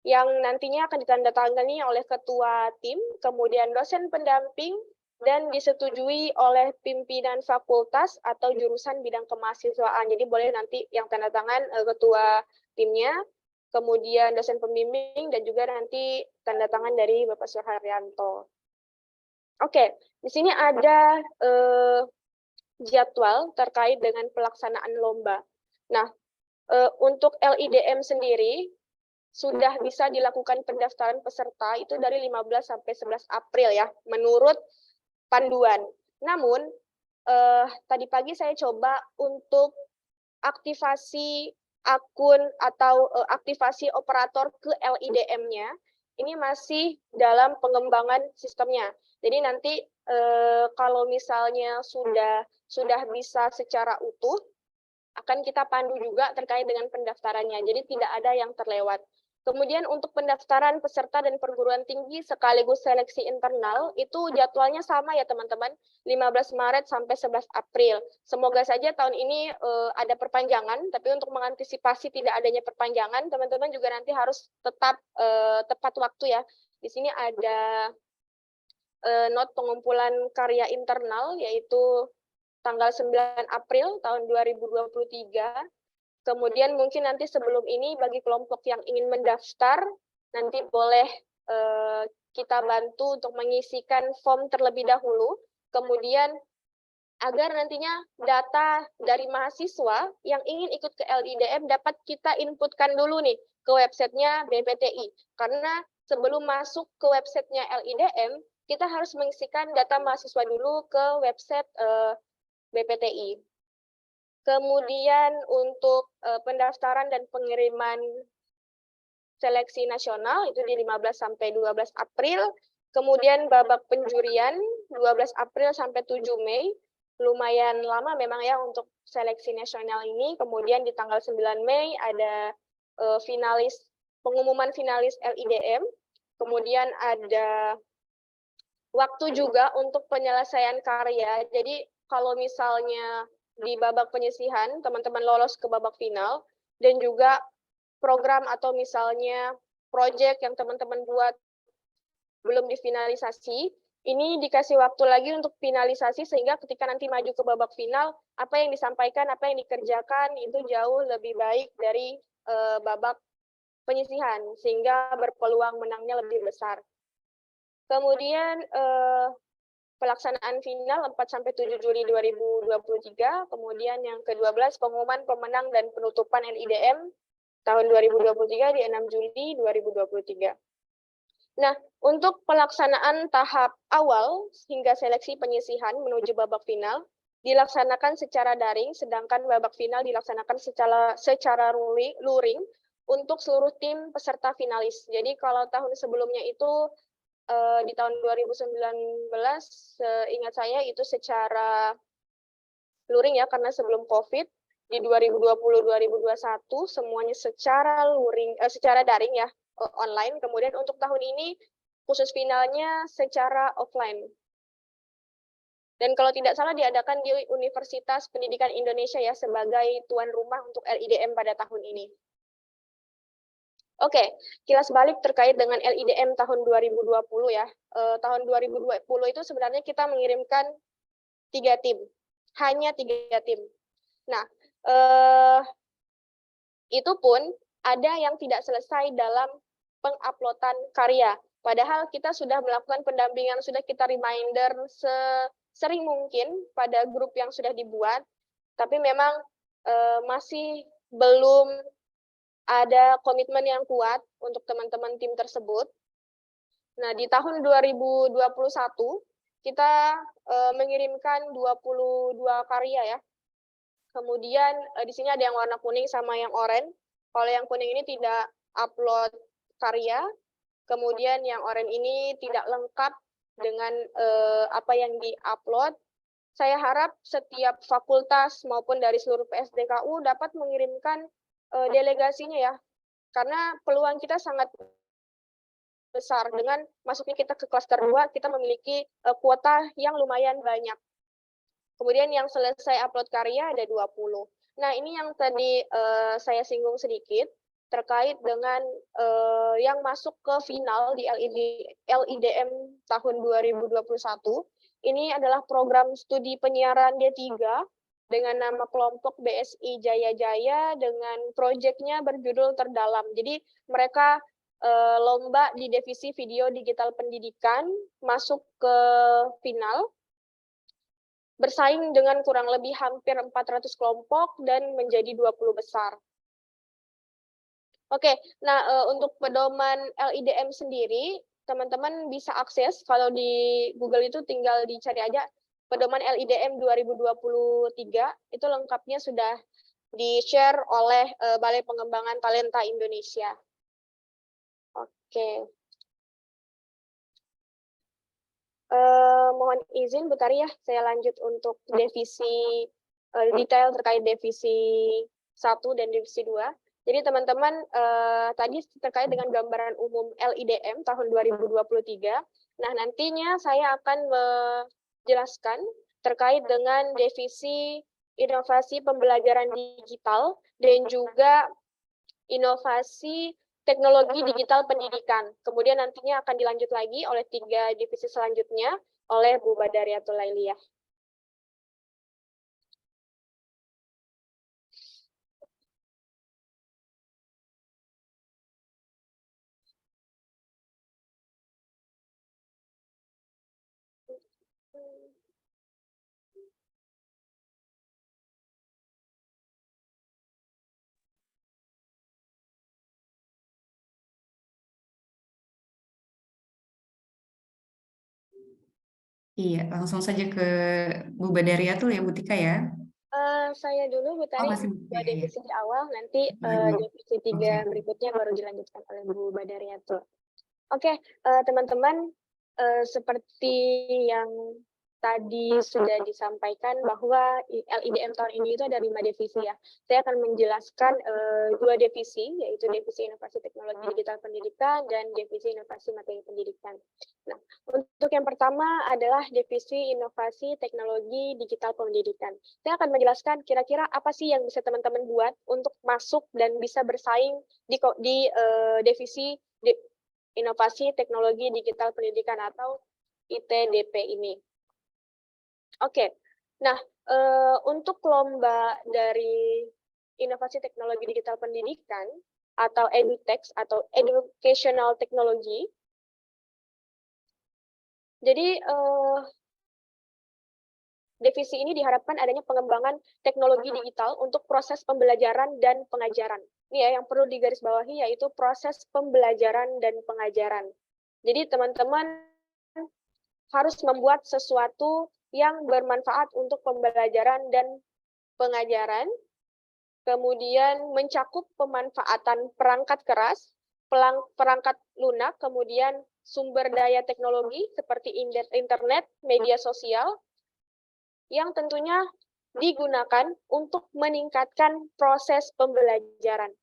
Speaker 3: yang nantinya akan ditandatangani oleh ketua tim, kemudian dosen pendamping, dan disetujui oleh pimpinan fakultas atau jurusan bidang kemahasiswaan. Jadi boleh nanti yang tanda tangan ketua timnya, kemudian dosen pembimbing, dan juga nanti tanda tangan dari Bapak Suharyanto. Oke, di sini ada jadwal terkait dengan pelaksanaan lomba. Nah, untuk LIDM sendiri sudah bisa dilakukan pendaftaran peserta itu dari 15 sampai 11 April ya, menurut panduan. Namun, tadi pagi saya coba untuk aktivasi akun atau aktivasi operator ke LIDM-nya, ini masih dalam pengembangan sistemnya. Jadi nanti kalau misalnya sudah bisa secara utuh, akan kita pandu juga terkait dengan pendaftarannya. Jadi tidak ada yang terlewat. Kemudian untuk pendaftaran peserta dan perguruan tinggi sekaligus seleksi internal, itu jadwalnya sama ya teman-teman, 15 Maret sampai 11 April. Semoga saja tahun ini ada perpanjangan, tapi untuk mengantisipasi tidak adanya perpanjangan, teman-teman juga nanti harus tetap tepat waktu ya. Di sini ada not pengumpulan karya internal, yaitu tanggal 9 April tahun 2023. Kemudian mungkin nanti sebelum ini bagi kelompok yang ingin mendaftar, nanti boleh kita bantu untuk mengisikan form terlebih dahulu. Kemudian agar nantinya data dari mahasiswa yang ingin ikut ke LIDM dapat kita inputkan dulu nih ke websitenya BPTI. Karena sebelum masuk ke websitenya LIDM, kita harus mengisikan data mahasiswa dulu ke website BPTI. Kemudian untuk pendaftaran dan pengiriman seleksi nasional itu di 15 sampai 12 April. Kemudian babak penjurian 12 April sampai 7 Mei. Lumayan lama memang ya untuk seleksi nasional ini. Kemudian di tanggal 9 Mei ada pengumuman finalis LIDM. Kemudian ada waktu juga untuk penyelesaian karya. Jadi kalau misalnya di babak penyisihan, teman-teman lolos ke babak final, dan juga program atau misalnya proyek yang teman-teman buat belum difinalisasi, ini dikasih waktu lagi untuk finalisasi, sehingga ketika nanti maju ke babak final, apa yang disampaikan, apa yang dikerjakan, itu jauh lebih baik dari babak penyisihan, sehingga berpeluang menangnya lebih besar. Kemudian pelaksanaan final 4-7 Juli 2023, kemudian yang ke-12 pengumuman pemenang dan penutupan LIDM tahun 2023 di 6 Juli 2023. Nah, untuk pelaksanaan tahap awal hingga seleksi penyisihan menuju babak final dilaksanakan secara daring, sedangkan babak final dilaksanakan secara luring untuk seluruh tim peserta finalis. Jadi kalau tahun sebelumnya itu di tahun 2019 ingat saya itu secara luring ya, karena sebelum COVID. Di 2020-2021 semuanya secara luring, secara daring ya, online. Kemudian untuk tahun ini khusus finalnya secara offline. Dan kalau tidak salah diadakan di Universitas Pendidikan Indonesia ya sebagai tuan rumah untuk LIDM pada tahun ini. Oke, kilas balik terkait dengan LIDM tahun 2020 ya. Tahun 2020 itu sebenarnya kita mengirimkan 3 tim, hanya 3 tim. Nah, itu pun ada yang tidak selesai dalam penguploadan karya. Padahal kita sudah melakukan pendampingan, sudah kita reminder sering mungkin pada grup yang sudah dibuat, tapi memang masih belum ada komitmen yang kuat untuk teman-teman tim tersebut. Nah, di tahun 2021 kita mengirimkan 22 karya ya. Kemudian di sini ada yang warna kuning sama yang oranye. Kalau yang kuning ini tidak upload karya, kemudian yang oranye ini tidak lengkap dengan apa yang di-upload. Saya harap setiap fakultas maupun dari seluruh PSDKU dapat mengirimkan delegasinya ya, karena peluang kita sangat besar. Dengan masuknya kita ke klaster 2, kita memiliki kuota yang lumayan banyak. Kemudian yang selesai upload karya ada 20. Nah, ini yang tadi saya singgung sedikit terkait dengan yang masuk ke final di LIDM tahun 2021. Ini adalah program studi penyiaran D3 dengan nama kelompok BSI Jaya-Jaya dengan proyeknya berjudul Terdalam. Jadi mereka lomba di divisi video digital pendidikan masuk ke final, bersaing dengan kurang lebih hampir 400 kelompok dan menjadi 20 besar. Oke, nah untuk pedoman LIDM sendiri, teman-teman bisa akses, kalau di Google itu tinggal dicari aja, pedoman LIDM 2023, itu lengkapnya sudah di-share oleh Balai Pengembangan Talenta Indonesia. Oke. Mohon izin Bu Tari ya, saya lanjut untuk divisi detail terkait divisi 1 dan divisi 2. Jadi teman-teman tadi terkait dengan gambaran umum LIDM tahun 2023. Nah, nantinya saya akan menjelaskan terkait dengan divisi inovasi pembelajaran digital dan juga inovasi teknologi digital pendidikan. Kemudian nantinya akan dilanjut lagi oleh 3 divisi selanjutnya oleh Bu Badariatul Lailiyah.
Speaker 1: Iya, langsung saja ke Bu Badariatul ya, Bu Tika ya.
Speaker 3: Saya dulu Bu Tari,
Speaker 1: masih
Speaker 3: dua
Speaker 1: ya.
Speaker 3: divisi di awal, nanti divisi 3 berikutnya baru dilanjutkan oleh Bu Badariatul. Oke, teman-teman, seperti yang tadi sudah disampaikan bahwa LIDM tahun ini itu ada 5 divisi ya. Saya akan menjelaskan 2 divisi, yaitu divisi inovasi teknologi digital pendidikan dan divisi inovasi materi pendidikan. Nah, untuk yang pertama adalah divisi inovasi teknologi digital pendidikan. Saya akan menjelaskan kira-kira apa sih yang bisa teman-teman buat untuk masuk dan bisa bersaing di divisi inovasi teknologi digital pendidikan atau ITDP ini. Oke, nah untuk lomba dari inovasi teknologi digital pendidikan atau EduTech atau Educational Technology, jadi divisi ini diharapkan adanya pengembangan teknologi digital untuk proses pembelajaran dan pengajaran. Ini ya yang perlu digarisbawahi, yaitu proses pembelajaran dan pengajaran. Jadi teman-teman harus membuat sesuatu yang bermanfaat untuk pembelajaran dan pengajaran, kemudian mencakup pemanfaatan perangkat keras, perangkat lunak, kemudian sumber daya teknologi seperti internet, media sosial, yang tentunya digunakan untuk meningkatkan proses pembelajaran.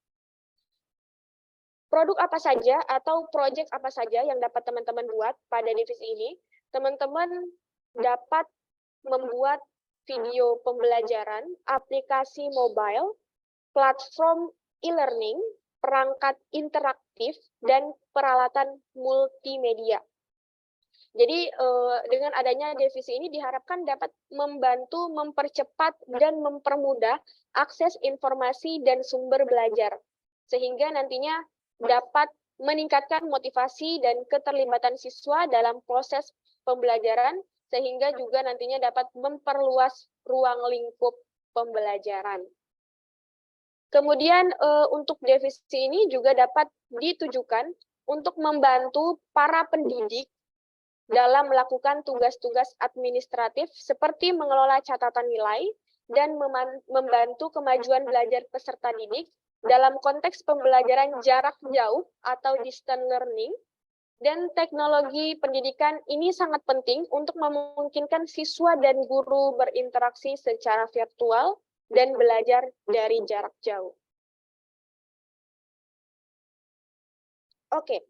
Speaker 3: Produk apa saja atau proyek apa saja yang dapat teman-teman buat pada divisi ini? Teman-teman dapat membuat video pembelajaran, aplikasi mobile, platform e-learning, perangkat interaktif, dan peralatan multimedia. Jadi dengan adanya divisi ini diharapkan dapat membantu mempercepat dan mempermudah akses informasi dan sumber belajar, sehingga nantinya dapat meningkatkan motivasi dan keterlibatan siswa dalam proses pembelajaran, sehingga juga nantinya dapat memperluas ruang lingkup pembelajaran. Kemudian untuk divisi ini juga dapat ditujukan untuk membantu para pendidik dalam melakukan tugas-tugas administratif seperti mengelola catatan nilai dan membantu kemajuan belajar peserta didik dalam konteks pembelajaran jarak jauh atau distance learning. Dan teknologi pendidikan ini sangat penting untuk memungkinkan siswa dan guru berinteraksi secara virtual dan belajar dari jarak jauh. Oke.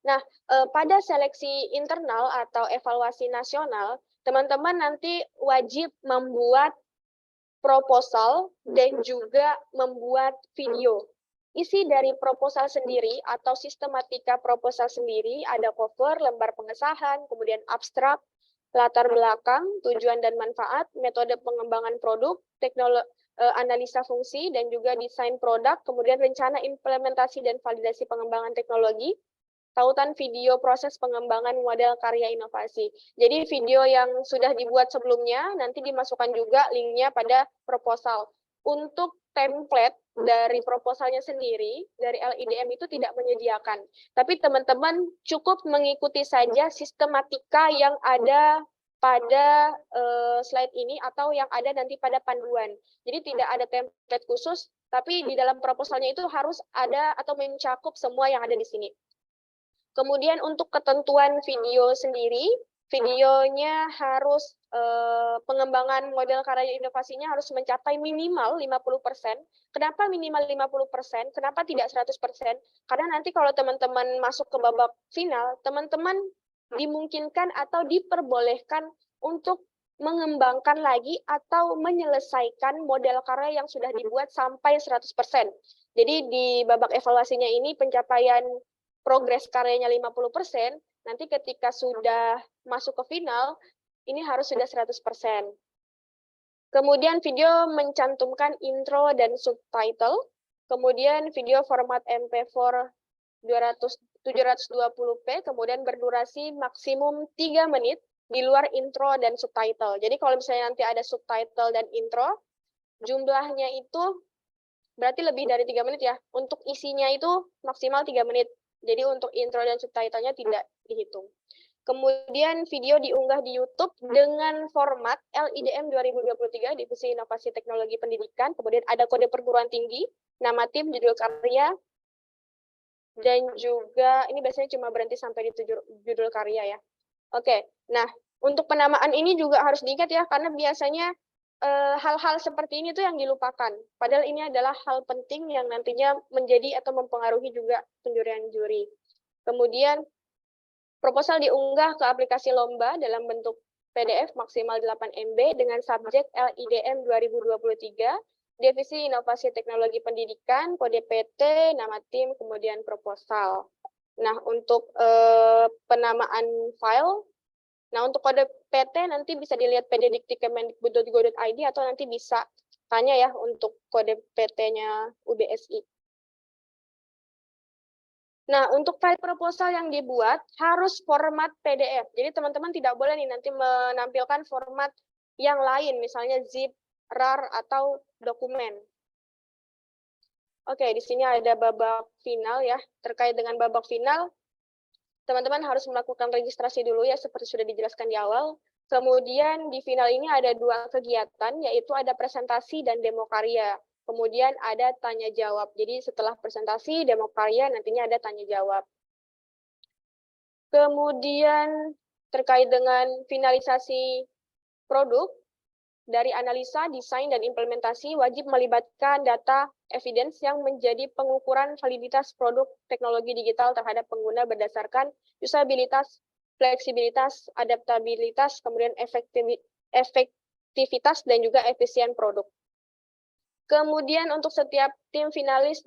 Speaker 3: Nah, pada seleksi internal atau evaluasi nasional, teman-teman nanti wajib membuat proposal dan juga membuat video. Isi dari proposal sendiri atau sistematika proposal sendiri ada cover, lembar pengesahan, kemudian abstrak, latar belakang, tujuan dan manfaat, metode pengembangan produk, teknologi, analisa fungsi, dan juga desain produk, kemudian rencana implementasi dan validasi pengembangan teknologi, tautan video proses pengembangan model karya inovasi. Jadi video yang sudah dibuat sebelumnya nanti dimasukkan juga linknya pada proposal. Untuk template dari proposalnya sendiri, dari LIDM itu tidak menyediakan. Tapi teman-teman cukup mengikuti saja sistematika yang ada pada slide ini atau yang ada nanti pada panduan. Jadi tidak ada template khusus, tapi di dalam proposalnya itu harus ada atau mencakup semua yang ada di sini. Kemudian untuk ketentuan video sendiri, videonya harus pengembangan model karya inovasinya harus mencapai minimal 50%. Kenapa minimal 50%? Kenapa tidak 100%? Karena nanti kalau teman-teman masuk ke babak final, teman-teman dimungkinkan atau diperbolehkan untuk mengembangkan lagi atau menyelesaikan model karya yang sudah dibuat sampai 100%. Jadi di babak evaluasinya ini pencapaian progres karyanya 50%, nanti ketika sudah masuk ke final, ini harus sudah 100%. Kemudian video mencantumkan intro dan subtitle, kemudian video format MP4 720p, kemudian berdurasi maksimum 3 menit di luar intro dan subtitle. Jadi kalau misalnya nanti ada subtitle dan intro, jumlahnya itu berarti lebih dari 3 menit ya. Untuk isinya itu maksimal 3 menit. Jadi untuk intro dan subtitlenya tidak dihitung. Kemudian video diunggah di YouTube dengan format LIDM 2023, Divisi Inovasi Teknologi Pendidikan. Kemudian ada kode perguruan tinggi, nama tim, judul karya, dan juga ini biasanya cuma berhenti sampai di judul karya ya. Oke, nah untuk penamaan ini juga harus diingat ya, karena biasanya hal-hal seperti ini tuh yang dilupakan. Padahal ini adalah hal penting yang nantinya menjadi atau mempengaruhi juga penjurian juri. Kemudian proposal diunggah ke aplikasi lomba dalam bentuk PDF maksimal 8 MB dengan subjek LIDM 2023, Divisi Inovasi Teknologi Pendidikan, kode PT, nama tim, kemudian proposal. Nah, untuk penamaan file, nah, untuk kode PT nanti bisa dilihat pddikti.kemendikbud.go.id atau nanti bisa tanya ya untuk kode PT-nya UBSI. Nah, untuk file proposal yang dibuat harus format PDF. Jadi teman-teman tidak boleh nih nanti menampilkan format yang lain, misalnya zip, RAR, atau dokumen. Oke, di sini ada babak final ya. Terkait dengan babak final, teman-teman harus melakukan registrasi dulu ya, seperti sudah dijelaskan di awal. Kemudian di final ini ada 2 kegiatan, yaitu ada presentasi dan demo karya. Kemudian ada tanya jawab. Jadi setelah presentasi, demo karya, nantinya ada tanya jawab. Kemudian terkait dengan finalisasi produk, dari analisa, desain, dan implementasi wajib melibatkan data evidence yang menjadi pengukuran validitas produk teknologi digital terhadap pengguna berdasarkan usabilitas fleksibilitas, adaptabilitas, kemudian efektivitas, dan juga efisien produk. Kemudian untuk setiap tim finalis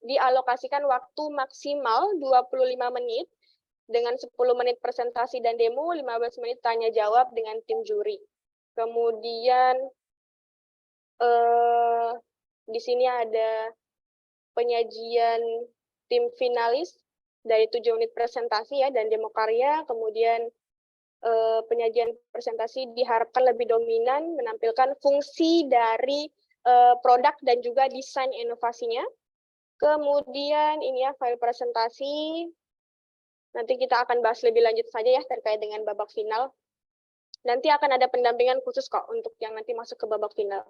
Speaker 3: dialokasikan waktu maksimal 25 menit dengan 10 menit presentasi dan demo, 15 menit tanya jawab dengan tim juri. Kemudian di sini ada penyajian tim finalis dari 7 unit presentasi ya dan demo karya. Kemudian penyajian presentasi diharapkan lebih dominan menampilkan fungsi dari produk dan juga desain inovasinya. Kemudian ini ya file presentasi. Nanti kita akan bahas lebih lanjut saja ya terkait dengan babak final. Nanti akan ada pendampingan khusus kok untuk yang nanti masuk ke babak final.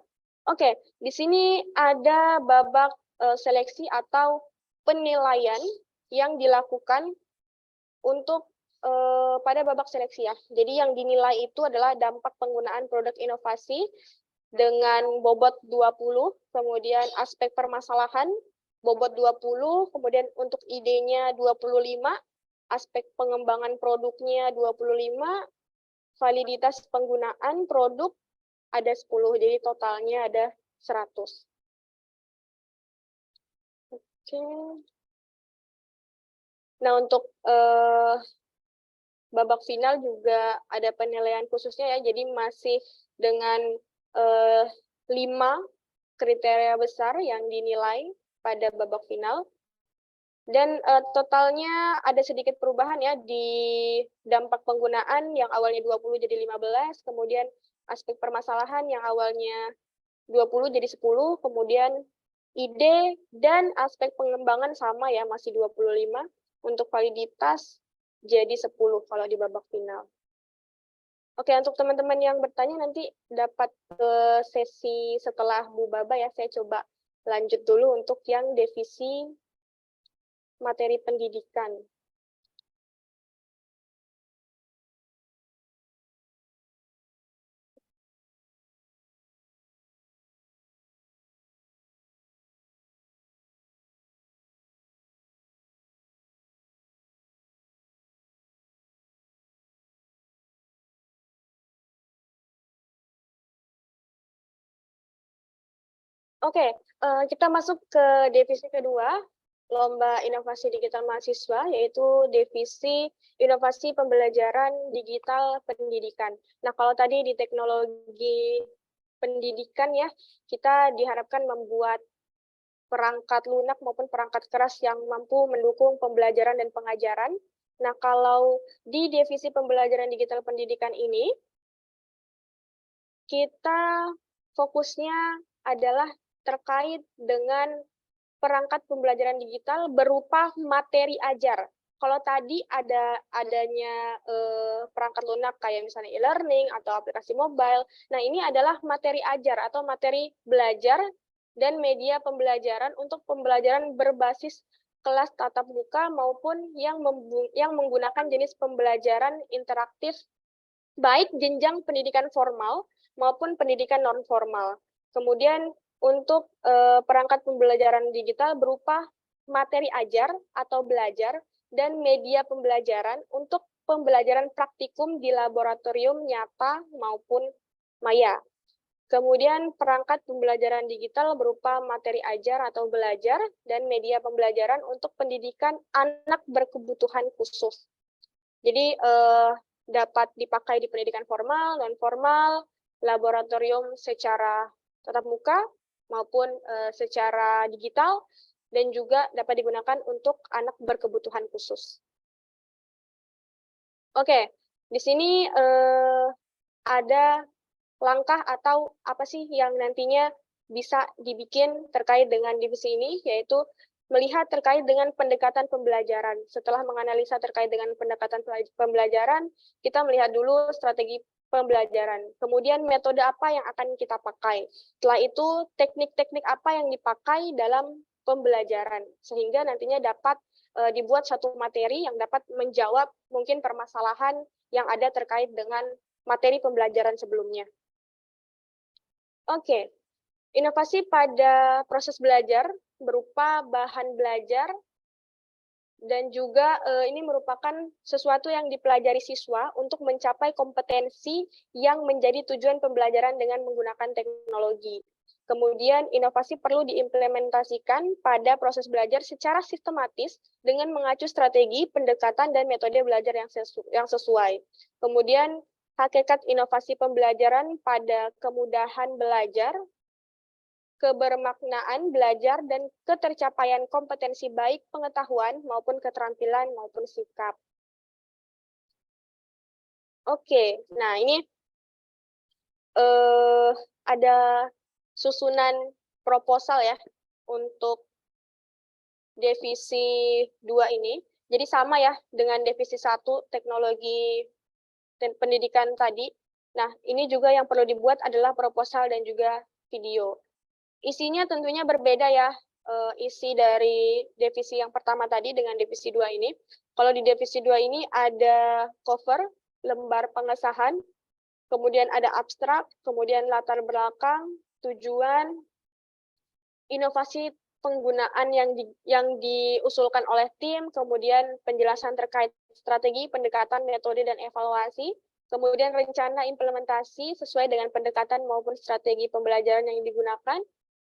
Speaker 3: Oke, di sini ada babak seleksi atau penilaian yang dilakukan untuk pada babak seleksi ya. Jadi yang dinilai itu adalah dampak penggunaan produk inovasi dengan bobot 20, kemudian aspek permasalahan bobot 20, kemudian untuk idenya 25, aspek pengembangan produknya 25, validitas penggunaan produk ada 10, jadi totalnya ada 100. Oke. Nah, untuk babak final juga ada penilaian khususnya ya, jadi masih dengan 5 kriteria besar yang dinilai pada babak final. Dan totalnya ada sedikit perubahan ya di dampak penggunaan yang awalnya 20 jadi 15, kemudian aspek permasalahan yang awalnya 20 jadi 10, kemudian ide dan aspek pengembangan sama ya masih 25, untuk validitas jadi 10 kalau di babak final. Oke, untuk teman-teman yang bertanya nanti dapat ke sesi setelah Bu Baba ya, saya coba lanjut dulu untuk yang divisi materi pendidikan. Oke, kita masuk ke divisi kedua, Lomba Inovasi Digital Mahasiswa, yaitu divisi Inovasi Pembelajaran Digital Pendidikan. Nah, kalau tadi di teknologi pendidikan ya, kita diharapkan membuat perangkat lunak maupun perangkat keras yang mampu mendukung pembelajaran dan pengajaran. Nah, kalau di divisi pembelajaran digital pendidikan ini, kita fokusnya adalah terkait dengan perangkat pembelajaran digital berupa materi ajar. Kalau tadi adanya perangkat lunak kayak misalnya e-learning atau aplikasi mobile, nah ini adalah materi ajar atau materi belajar dan media pembelajaran untuk pembelajaran berbasis kelas tatap muka maupun yang menggunakan jenis pembelajaran interaktif baik jenjang pendidikan formal maupun pendidikan non formal. Kemudian untuk perangkat pembelajaran digital berupa materi ajar atau belajar dan media pembelajaran untuk pembelajaran praktikum di laboratorium nyata maupun maya. Kemudian perangkat pembelajaran digital berupa materi ajar atau belajar dan media pembelajaran untuk pendidikan anak berkebutuhan khusus. Jadi dapat dipakai di pendidikan formal, non formal, laboratorium secara tatap muka maupun secara digital, dan juga dapat digunakan untuk anak berkebutuhan khusus. Oke, di sini ada langkah atau apa sih yang nantinya bisa dibikin terkait dengan divisi ini, yaitu melihat terkait dengan pendekatan pembelajaran. Setelah menganalisa terkait dengan pendekatan pembelajaran, kita melihat dulu strategi pembelajaran. Kemudian metode apa yang akan kita pakai. Setelah itu teknik-teknik apa yang dipakai dalam pembelajaran. Sehingga nantinya dapat dibuat satu materi yang dapat menjawab mungkin permasalahan yang ada terkait dengan materi pembelajaran sebelumnya. Oke, inovasi pada proses belajar berupa bahan belajar dan juga ini merupakan sesuatu yang dipelajari siswa untuk mencapai kompetensi yang menjadi tujuan pembelajaran dengan menggunakan teknologi. Kemudian inovasi perlu diimplementasikan pada proses belajar secara sistematis dengan mengacu strategi, pendekatan, dan metode belajar yang sesuai. Kemudian hakikat inovasi pembelajaran pada kemudahan belajar, kebermaknaan belajar, dan ketercapaian kompetensi baik pengetahuan maupun keterampilan maupun sikap. Oke, nah ini ada susunan proposal ya untuk divisi 2 ini. Jadi sama ya dengan divisi 1 teknologi dan pendidikan tadi. Nah, ini juga yang perlu dibuat adalah proposal dan juga video. Isinya tentunya berbeda ya, isi dari divisi yang pertama tadi dengan divisi 2 ini. Kalau di divisi 2 ini ada cover, lembar pengesahan, kemudian ada abstrak, kemudian latar belakang, tujuan, inovasi penggunaan yang diusulkan oleh tim, kemudian penjelasan terkait strategi, pendekatan, metode, dan evaluasi, kemudian rencana implementasi sesuai dengan pendekatan maupun strategi pembelajaran yang digunakan,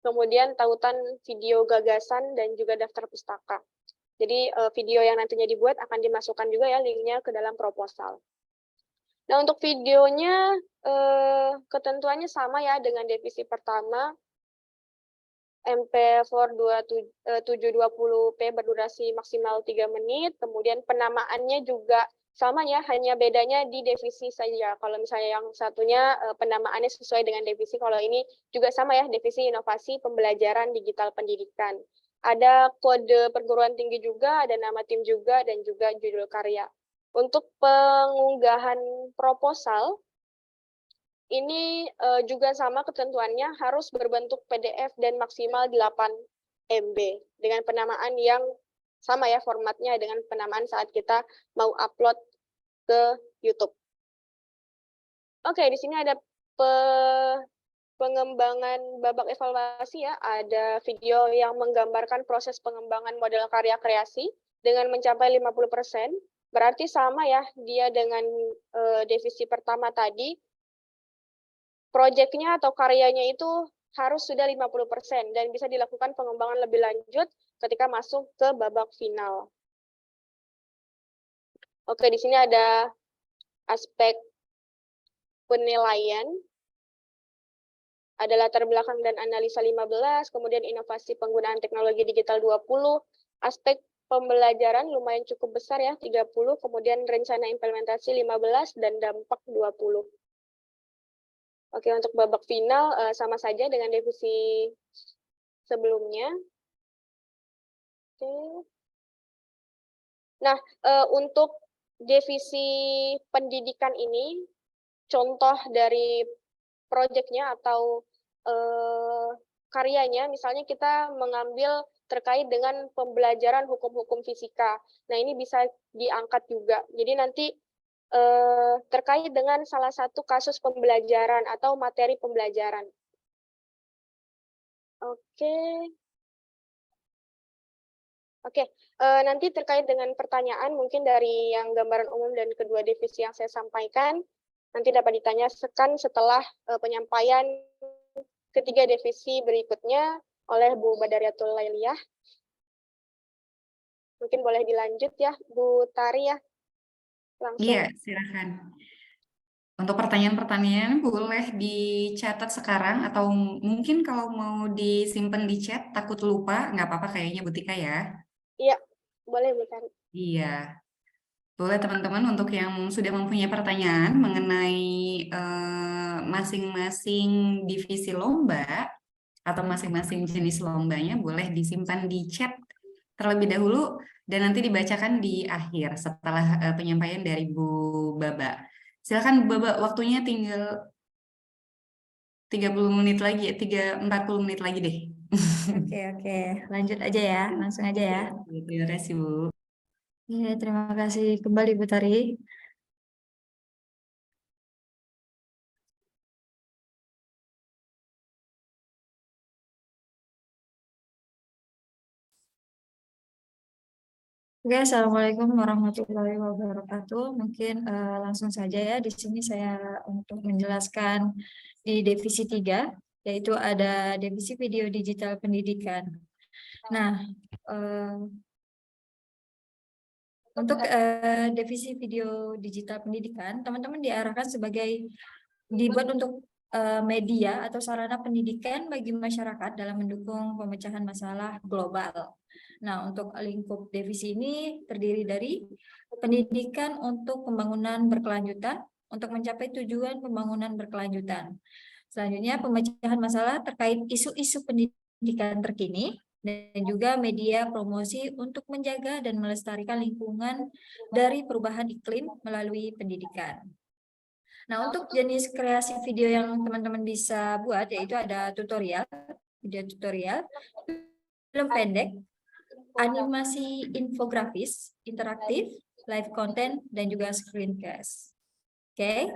Speaker 3: kemudian tautan video gagasan dan juga daftar pustaka. Jadi video yang nantinya dibuat akan dimasukkan juga ya linknya ke dalam proposal. Nah, untuk videonya ketentuannya sama ya dengan divisi pertama, MP4 720p berdurasi maksimal 3 menit, kemudian penamaannya juga sama ya, hanya bedanya di divisi saja. Kalau misalnya yang satunya penamaannya sesuai dengan divisi, kalau ini juga sama ya, divisi inovasi pembelajaran digital pendidikan. Ada kode perguruan tinggi juga, ada nama tim juga, dan juga judul karya. Untuk pengunggahan proposal, ini juga sama ketentuannya, harus berbentuk PDF dan maksimal 8 MB dengan penamaan yang sama ya formatnya dengan penamaan saat kita mau upload ke YouTube. Oke, di sini ada pengembangan babak evaluasi ya, ada video yang menggambarkan proses pengembangan model karya kreasi dengan mencapai 50%, berarti sama ya dia dengan divisi pertama tadi, proyeknya atau karyanya itu harus sudah 50% dan bisa dilakukan pengembangan lebih lanjut ketika masuk ke babak final. Oke, di sini ada aspek penilaian, ada latar belakang dan analisa 15, kemudian inovasi penggunaan teknologi digital 20, aspek pembelajaran lumayan cukup besar ya 30, kemudian rencana implementasi 15 dan dampak 20. Oke, untuk babak final sama saja dengan divisi sebelumnya. Oke. Nah, untuk divisi pendidikan ini, contoh dari proyeknya atau karyanya, misalnya kita mengambil terkait dengan pembelajaran hukum-hukum fisika. Nah, ini bisa diangkat juga. Jadi nanti terkait dengan salah satu kasus pembelajaran atau materi pembelajaran. Oke. Oke, nanti terkait dengan pertanyaan mungkin dari yang gambaran umum dan kedua divisi yang saya sampaikan, nanti dapat ditanyakan setelah penyampaian ketiga divisi berikutnya oleh Bu Badariatul Lailiyah. Mungkin boleh dilanjut ya, Bu Tari ya. Langsung.
Speaker 1: Iya, silakan. Untuk pertanyaan-pertanyaan boleh dicatat sekarang atau mungkin kalau mau disimpan di chat takut lupa, nggak apa-apa kayaknya Bu Tika ya.
Speaker 3: Iya, boleh Bu Tari.
Speaker 1: Iya, boleh teman-teman untuk yang sudah mempunyai pertanyaan mengenai masing-masing divisi lomba atau masing-masing jenis lombanya boleh disimpan di chat terlebih dahulu dan nanti dibacakan di akhir setelah penyampaian dari Bu Baba. Silakan Bu Baba, waktunya tinggal 30 menit lagi, 40 menit lagi deh.
Speaker 4: Oke, lanjut aja ya, langsung aja ya.
Speaker 1: Terima kasih Bu.
Speaker 4: Terima kasih kembali Bu Tari. Oke, Assalamualaikum warahmatullahi wabarakatuh. Mungkin langsung saja ya, di sini saya untuk menjelaskan di divisi 3, yaitu ada divisi video digital pendidikan. Nah, eh, untuk divisi video digital pendidikan, teman-teman diarahkan dibuat untuk media atau sarana pendidikan bagi masyarakat dalam mendukung pemecahan masalah global. Nah, untuk lingkup divisi ini terdiri dari pendidikan untuk pembangunan berkelanjutan untuk mencapai tujuan pembangunan berkelanjutan. Selanjutnya, pemecahan masalah terkait isu-isu pendidikan terkini dan juga media promosi untuk menjaga dan melestarikan lingkungan dari perubahan iklim melalui pendidikan. Nah, untuk jenis kreasi video yang teman-teman bisa buat, yaitu ada video tutorial, film pendek, animasi infografis, interaktif, live content, dan juga screencast. Oke.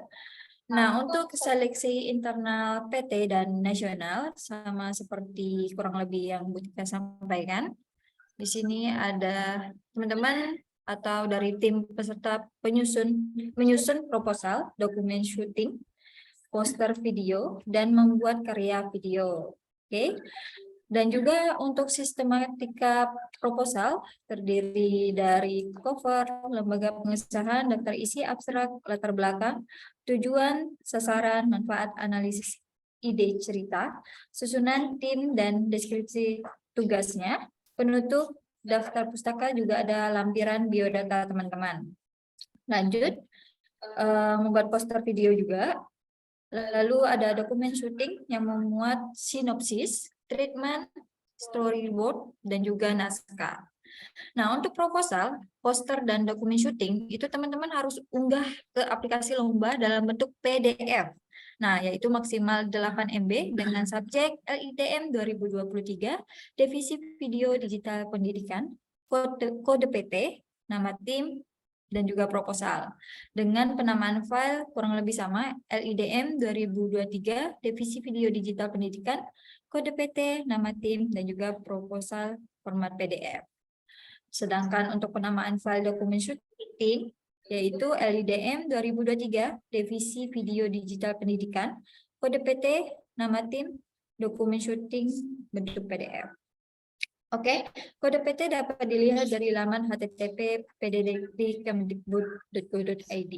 Speaker 4: Nah, untuk seleksi internal PT dan nasional, sama seperti kurang lebih yang Bu Tika sampaikan, di sini ada teman-teman atau dari tim peserta menyusun proposal, dokumen syuting, poster video, dan membuat karya video. Oke. Dan juga untuk sistematika proposal terdiri dari cover, lembaga pengesahan, daftar isi, abstrak, latar belakang, tujuan, sasaran, manfaat, analisis, ide cerita, susunan tim dan deskripsi tugasnya, penutup, daftar pustaka, juga ada lampiran biodata teman-teman. Lanjut, membuat poster video juga. Lalu ada dokumen syuting yang memuat sinopsis, treatment, storyboard, dan juga naskah. Nah, untuk proposal, poster, dan dokumen syuting, itu teman-teman harus unggah ke aplikasi lomba dalam bentuk PDF. Nah, yaitu maksimal 8 MB dengan subjek LIDM 2023, divisi video digital pendidikan, kode PT, nama tim, dan juga proposal. Dengan penamaan file kurang lebih sama, LIDM 2023, divisi video digital pendidikan, kode PT, nama tim, dan juga proposal format PDF. Sedangkan untuk penamaan file dokumen syuting, yaitu LIDM 2023, divisi video digital pendidikan, kode PT, nama tim, dokumen syuting, bentuk PDF. Oke, kode PT dapat dilihat dari laman http://pddikti.kemdikbud.go.id.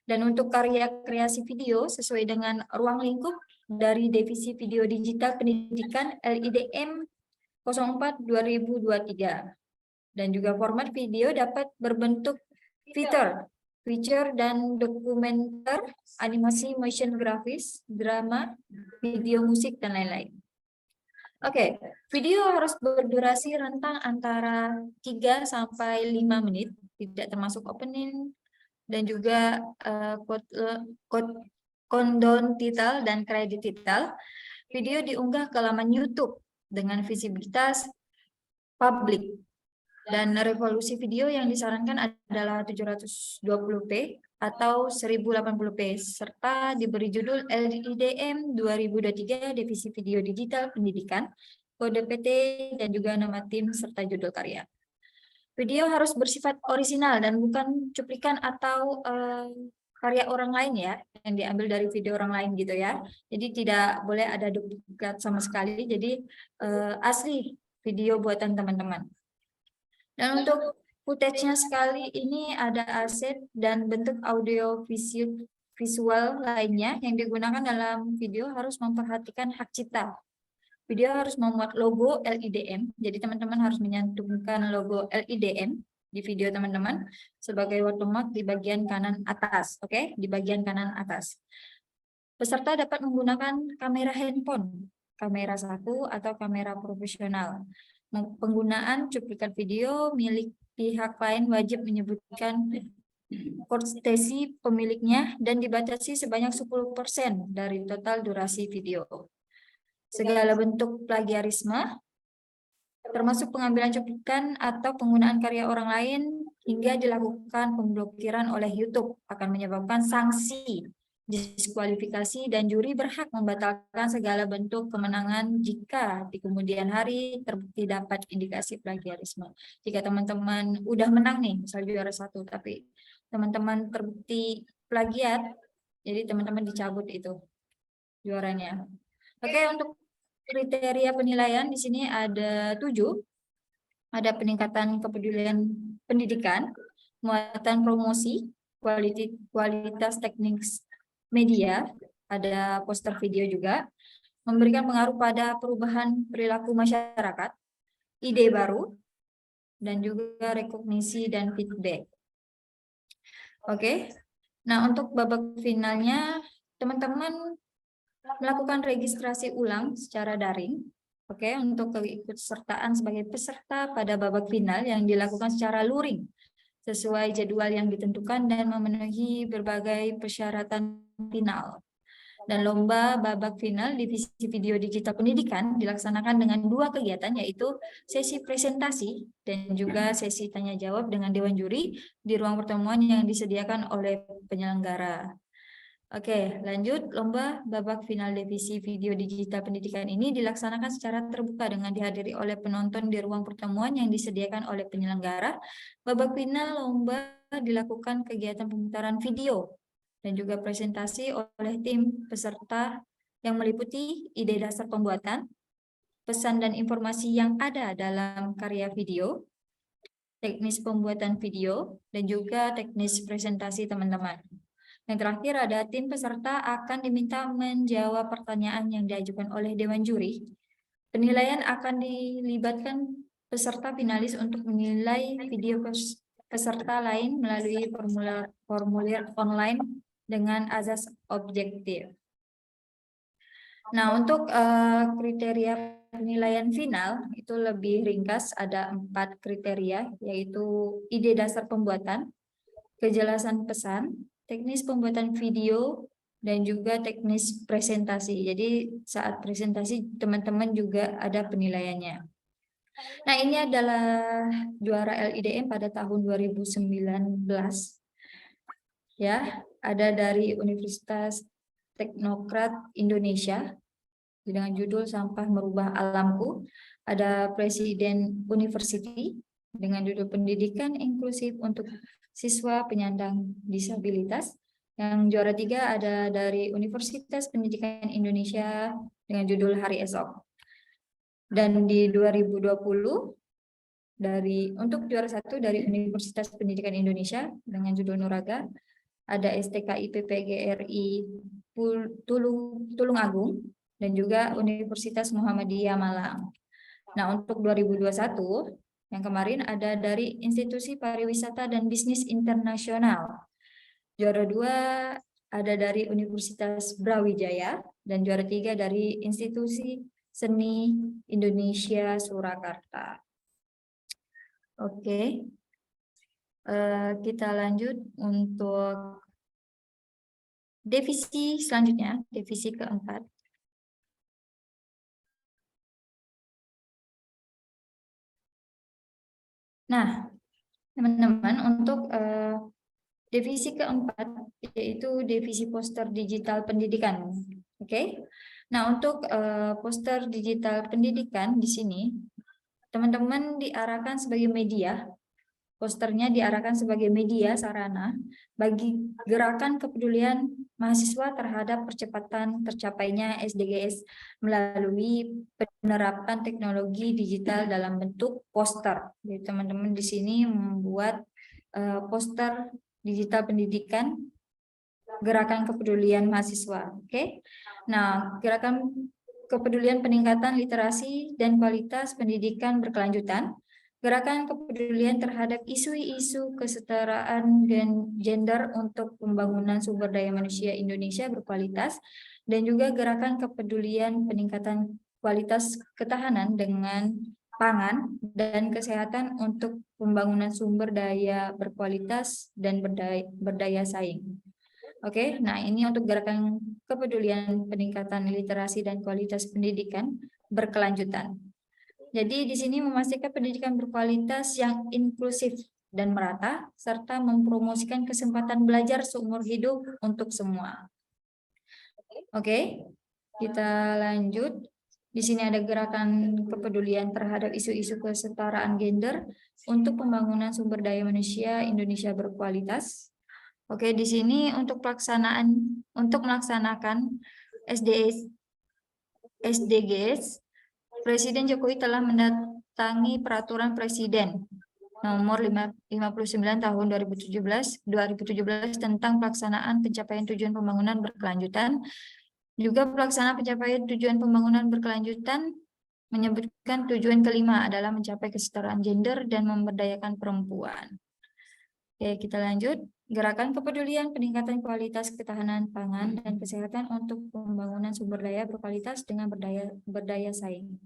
Speaker 4: Dan untuk karya kreasi video sesuai dengan ruang lingkup dari divisi video digital pendidikan LIDM 04/2023. Dan juga format video dapat berbentuk feature dan dokumenter, animasi, motion grafis, drama, video musik, dan lain-lain. Oke, video harus berdurasi rentang antara 3 sampai 5 menit, tidak termasuk opening, dan juga countdown title dan kredit title. Video diunggah ke laman YouTube dengan visibilitas publik. Dan resolusi video yang disarankan adalah 720p atau 1080p, serta diberi judul LIDM 2023 divisi video digital pendidikan, kode PT, dan juga nama tim serta judul karya. Video harus bersifat orisinal dan bukan cuplikan atau karya orang lain ya, yang diambil dari video orang lain gitu ya. Jadi tidak boleh ada duplikat sama sekali, jadi asli video buatan teman-teman. Dan untuk footage-nya sekali ini ada aset dan bentuk audio visual lainnya yang digunakan dalam video harus memperhatikan hak cipta. Video harus memuat logo LIDM, jadi teman-teman harus menyantumkan logo LIDM di video teman-teman sebagai watermark di bagian kanan atas, oke? Di bagian kanan atas. Peserta dapat menggunakan kamera handphone, kamera 1 atau kamera profesional. Penggunaan cuplikan video milik pihak lain wajib menyebutkan kortesi pemiliknya dan dibatasi sebanyak 10% dari total durasi video. Segala bentuk plagiarisme, termasuk pengambilan cuplikan atau penggunaan karya orang lain hingga dilakukan pemblokiran oleh YouTube, akan menyebabkan sanksi diskualifikasi, dan juri berhak membatalkan segala bentuk kemenangan jika di kemudian hari terbukti dapat indikasi plagiarisme. Jika teman-teman udah menang nih, misalnya juara 1, tapi teman-teman terbukti plagiat, jadi teman-teman dicabut itu juaranya. Oke, untuk kriteria penilaian di sini ada 7. Ada peningkatan kepedulian pendidikan, muatan promosi, kualitas teknik media, ada poster video juga, memberikan pengaruh pada perubahan perilaku masyarakat, ide baru, dan juga rekognisi dan feedback. Oke, nah untuk babak finalnya, teman-teman melakukan registrasi ulang secara daring. Oke, untuk keikutsertaan sebagai peserta pada babak final yang dilakukan secara luring sesuai jadwal yang ditentukan dan memenuhi berbagai persyaratan final. Dan lomba babak final divisi video digital pendidikan dilaksanakan dengan 2 kegiatan, yaitu sesi presentasi dan juga sesi tanya jawab dengan dewan juri di ruang pertemuan yang disediakan oleh penyelenggara. Oke, lanjut. Lomba babak final divisi video digital pendidikan ini dilaksanakan secara terbuka dengan dihadiri oleh penonton di ruang pertemuan yang disediakan oleh penyelenggara. Babak final lomba dilakukan kegiatan pemutaran video dan juga presentasi oleh tim peserta yang meliputi ide dasar pembuatan, pesan dan informasi yang ada dalam karya video, teknis pembuatan video, dan juga teknis presentasi teman-teman. Yang terakhir ada tim peserta akan diminta menjawab pertanyaan yang diajukan oleh dewan juri. Penilaian akan dilibatkan peserta finalis untuk menilai video peserta lain melalui formulir online dengan azas objektif. Nah, untuk kriteria penilaian final itu lebih ringkas, ada 4 kriteria, yaitu ide dasar pembuatan, kejelasan pesan, teknis pembuatan video, dan juga teknis presentasi. Jadi saat presentasi teman-teman juga ada penilaiannya. Nah, ini adalah juara LIDM pada tahun 2019. Ya, ada dari Universitas Teknokrat Indonesia dengan judul Sampah Merubah Alamku. Ada Presiden University dengan judul Pendidikan Inklusif untuk Siswa Penyandang Disabilitas. Yang juara 3 ada dari Universitas Pendidikan Indonesia dengan judul Hari Esok. Dan di 2020 untuk juara 1 dari Universitas Pendidikan Indonesia dengan judul Nuraga, ada STKIP PGRI Tulung Agung dan juga Universitas Muhammadiyah Malang. Nah, untuk 2021 yang kemarin ada dari Institusi Pariwisata dan Bisnis Internasional. Juara 2 ada dari Universitas Brawijaya dan juara 3 dari Institusi Seni Indonesia Surakarta. Oke. Kita lanjut untuk divisi selanjutnya, divisi keempat. Nah, teman-teman, untuk divisi keempat yaitu divisi poster digital pendidikan. Oke. Nah, untuk poster digital pendidikan di sini teman-teman diarahkan sebagai media. Posternya diarahkan sebagai media sarana bagi gerakan kepedulian mahasiswa terhadap percepatan tercapainya SDGs melalui penerapan teknologi digital dalam bentuk poster. Jadi teman-teman di sini membuat poster digital pendidikan gerakan kepedulian mahasiswa. Oke. Nah, gerakan kepedulian peningkatan literasi dan kualitas pendidikan berkelanjutan, gerakan kepedulian terhadap isu-isu kesetaraan dan gender untuk pembangunan sumber daya manusia Indonesia berkualitas, dan juga gerakan kepedulian peningkatan kualitas ketahanan dengan pangan dan kesehatan untuk pembangunan sumber daya berkualitas dan berdaya saing. Oke, nah ini untuk gerakan kepedulian peningkatan literasi dan kualitas pendidikan berkelanjutan. Jadi di sini memastikan pendidikan berkualitas yang inklusif dan merata, serta mempromosikan kesempatan belajar seumur hidup untuk semua. Oke, kita lanjut. Di sini ada gerakan kepedulian terhadap isu-isu kesetaraan gender untuk pembangunan sumber daya manusia Indonesia berkualitas. Oke, di sini untuk melaksanakan SDGs, Presiden Jokowi telah mendatangi Peraturan Presiden Nomor 59 Tahun 2017 tentang pelaksanaan pencapaian tujuan pembangunan berkelanjutan. Juga pelaksanaan pencapaian tujuan pembangunan berkelanjutan menyebutkan tujuan kelima adalah mencapai kesetaraan gender dan memberdayakan perempuan. Oke, kita lanjut. Gerakan kepedulian peningkatan kualitas ketahanan pangan dan kesehatan untuk pembangunan sumber daya berkualitas dengan berdaya saing.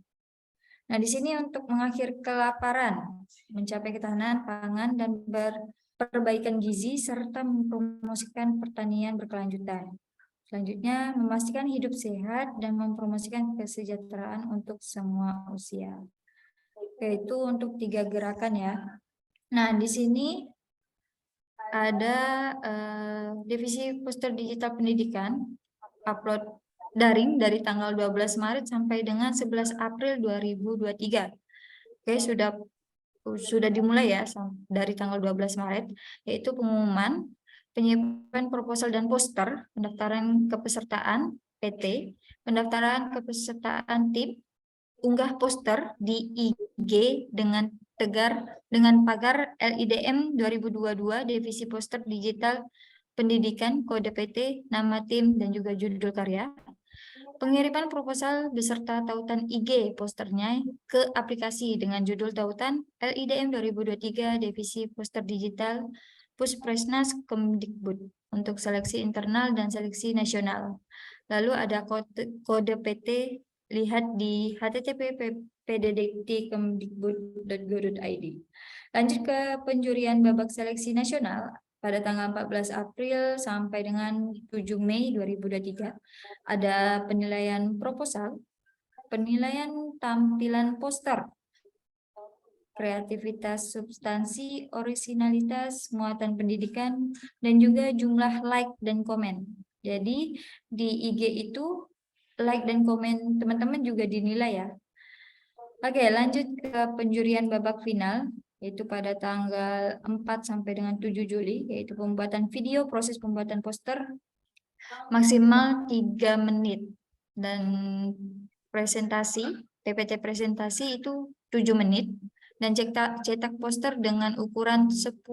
Speaker 4: Nah, di sini untuk mengakhiri kelaparan, mencapai ketahanan pangan dan perbaikan gizi serta mempromosikan pertanian berkelanjutan. Selanjutnya, memastikan hidup sehat dan mempromosikan kesejahteraan untuk semua usia. Yaitu untuk 3 gerakan ya. Nah, di sini ada divisi poster digital pendidikan, upload daring dari tanggal 12 Maret sampai dengan 11 April 2023. Oke, sudah dimulai ya dari tanggal 12 Maret, yaitu pengumuman penyiapan proposal dan poster, pendaftaran kepesertaan PT, pendaftaran kepesertaan tim, unggah poster di IG dengan pagar LIDM 2022 divisi poster digital pendidikan, kode PT, nama tim, dan juga judul karya. Pengiriman proposal beserta tautan IG posternya ke aplikasi dengan judul tautan LIDM 2023 divisi poster digital Puspresnas Kemdikbud untuk seleksi internal dan seleksi nasional. Lalu ada kode PT, lihat di http://pddikti.kemdikbud.go.id. Lanjut ke penjurian babak seleksi nasional pada tanggal 14 April sampai dengan 7 Mei 2023. Ada penilaian proposal, penilaian tampilan poster, kreativitas substansi, orisinalitas, muatan pendidikan, dan juga jumlah like dan komen. Jadi di IG itu like dan komen teman-teman juga dinilai ya. Oke, lanjut ke penjurian babak final, yaitu pada tanggal 4 sampai dengan 7 Juli, yaitu pembuatan video, proses pembuatan poster maksimal 3 menit, dan PPT presentasi itu 7 menit, dan cetak poster dengan ukuran 100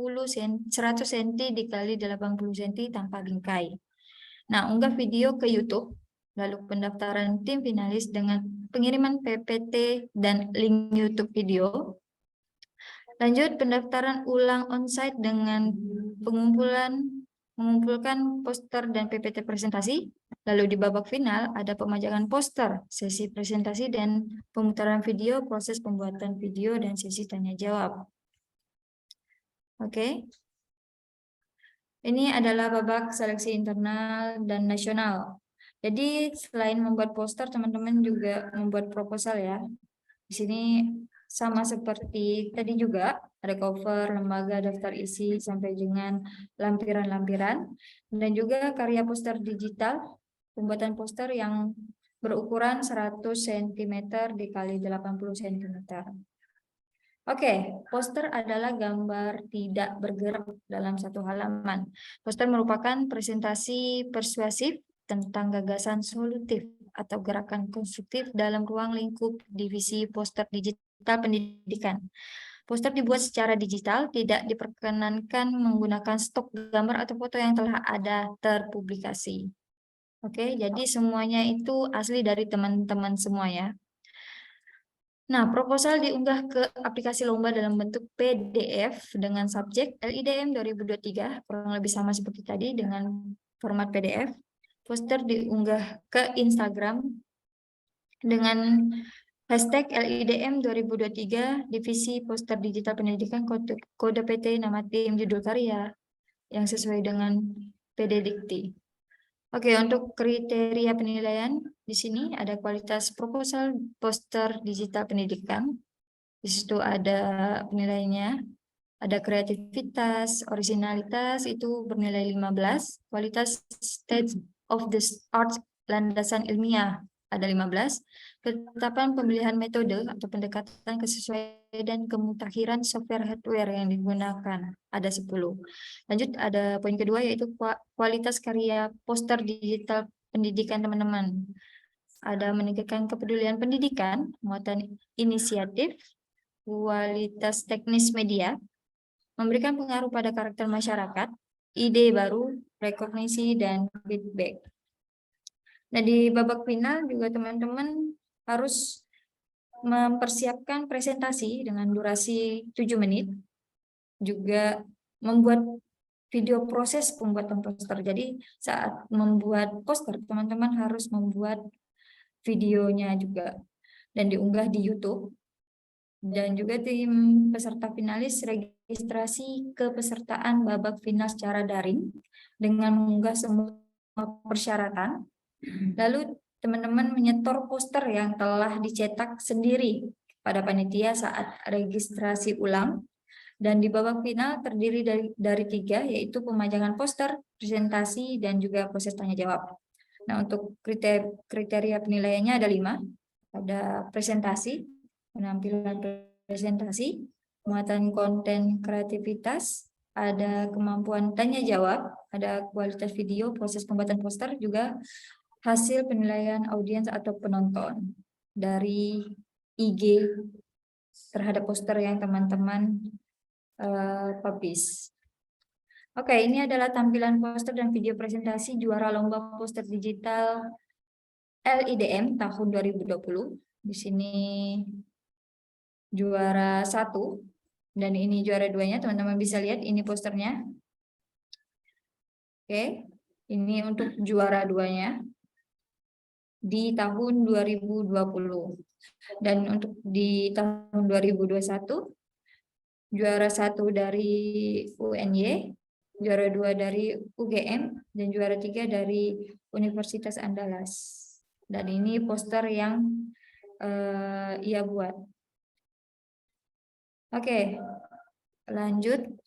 Speaker 4: cm dikali 80 cm tanpa bingkai. Nah, unggah video ke YouTube, lalu pendaftaran tim finalis dengan pengiriman PPT dan link YouTube video. Lanjut, pendaftaran ulang onsite dengan mengumpulkan poster dan PPT presentasi. Lalu di babak final ada pemajangan poster, sesi presentasi dan pemutaran video, proses pembuatan video dan sesi tanya jawab. Oke. Ini adalah babak seleksi internal dan nasional. Jadi selain membuat poster, teman-teman juga membuat proposal ya. Di sini sama seperti tadi juga, ada cover, lembaga, daftar isi, sampai dengan lampiran-lampiran. Dan juga karya poster digital, pembuatan poster yang berukuran 100 cm dikali 80 cm. Oke, poster adalah gambar tidak bergerak dalam satu halaman. Poster merupakan presentasi persuasif tentang gagasan solutif atau gerakan konstruktif dalam ruang lingkup divisi poster digital pendidikan. Poster dibuat secara digital, tidak diperkenankan menggunakan stok gambar atau foto yang telah ada terpublikasi. Oke, jadi semuanya itu asli dari teman-teman semua ya. Nah, proposal diunggah ke aplikasi lomba dalam bentuk PDF dengan subjek LIDM 2023, kurang lebih sama seperti tadi dengan format PDF. Poster diunggah ke Instagram dengan hashtag LIDM 2023 divisi poster digital pendidikan, kode PT, nama tim, judul karya yang sesuai dengan PD Dikti. Oke, untuk kriteria penilaian di sini ada kualitas proposal poster digital pendidikan. Di situ ada penilaiannya, ada kreativitas, originalitas itu bernilai 15, kualitas state of the art landasan ilmiah ada 15, ketetapan pemilihan metode atau pendekatan kesesuaian dan kemutakhiran software hardware yang digunakan ada 10. Lanjut ada poin kedua yaitu kualitas karya poster digital pendidikan teman-teman. Ada meningkatkan kepedulian pendidikan, muatan inisiatif, kualitas teknis media, memberikan pengaruh pada karakter masyarakat, ide baru, rekognisi, dan feedback. Nah, di babak final juga teman-teman harus mempersiapkan presentasi dengan durasi 7 menit, juga membuat video proses pembuatan poster. Jadi saat membuat poster, teman-teman harus membuat videonya juga dan diunggah di YouTube. Dan juga tim peserta finalis registrasi kepesertaan babak final secara daring dengan mengunggah semua persyaratan. Lalu teman-teman menyetor poster yang telah dicetak sendiri pada panitia saat registrasi ulang. Dan di babak final terdiri dari 3, yaitu pemajangan poster, presentasi, dan juga proses tanya jawab. Nah, untuk kriteria penilaiannya ada 5. Ada presentasi, penampilan presentasi, muatan konten kreativitas, ada kemampuan tanya jawab, ada kualitas video, proses pembuatan poster, juga hasil penilaian audiens atau penonton dari IG terhadap poster yang teman-teman publish. Oke, ini adalah tampilan poster dan video presentasi juara lomba poster digital LIDM tahun 2020. Di sini juara 1 dan ini juara 2-nya. Teman-teman bisa lihat ini posternya. Oke, ini untuk juara 2-nya di tahun 2020. Dan untuk di tahun 2021 juara 1 dari UNY, juara 2 dari UGM, dan juara 3 dari Universitas Andalas. Dan ini poster yang ia buat. Oke, lanjut.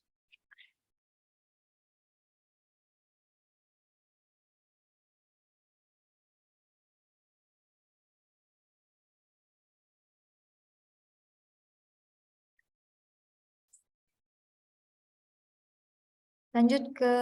Speaker 4: Lanjut ke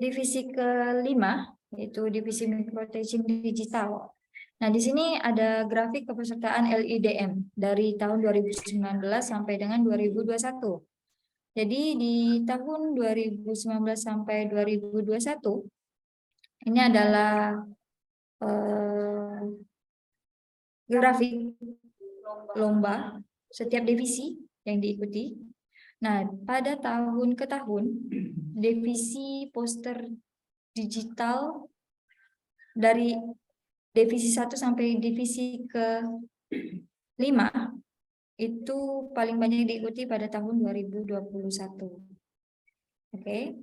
Speaker 4: divisi kelima, yaitu divisi micro-teaching digital. Nah, di sini ada grafik kepesertaan LIDM dari tahun 2019 sampai dengan 2021. Jadi di tahun 2019 sampai 2021, ini adalah grafik lomba setiap divisi yang diikuti. Nah, pada tahun ke tahun, divisi poster digital dari divisi 1 sampai divisi ke-5 itu paling banyak diikuti pada tahun 2021. Oke.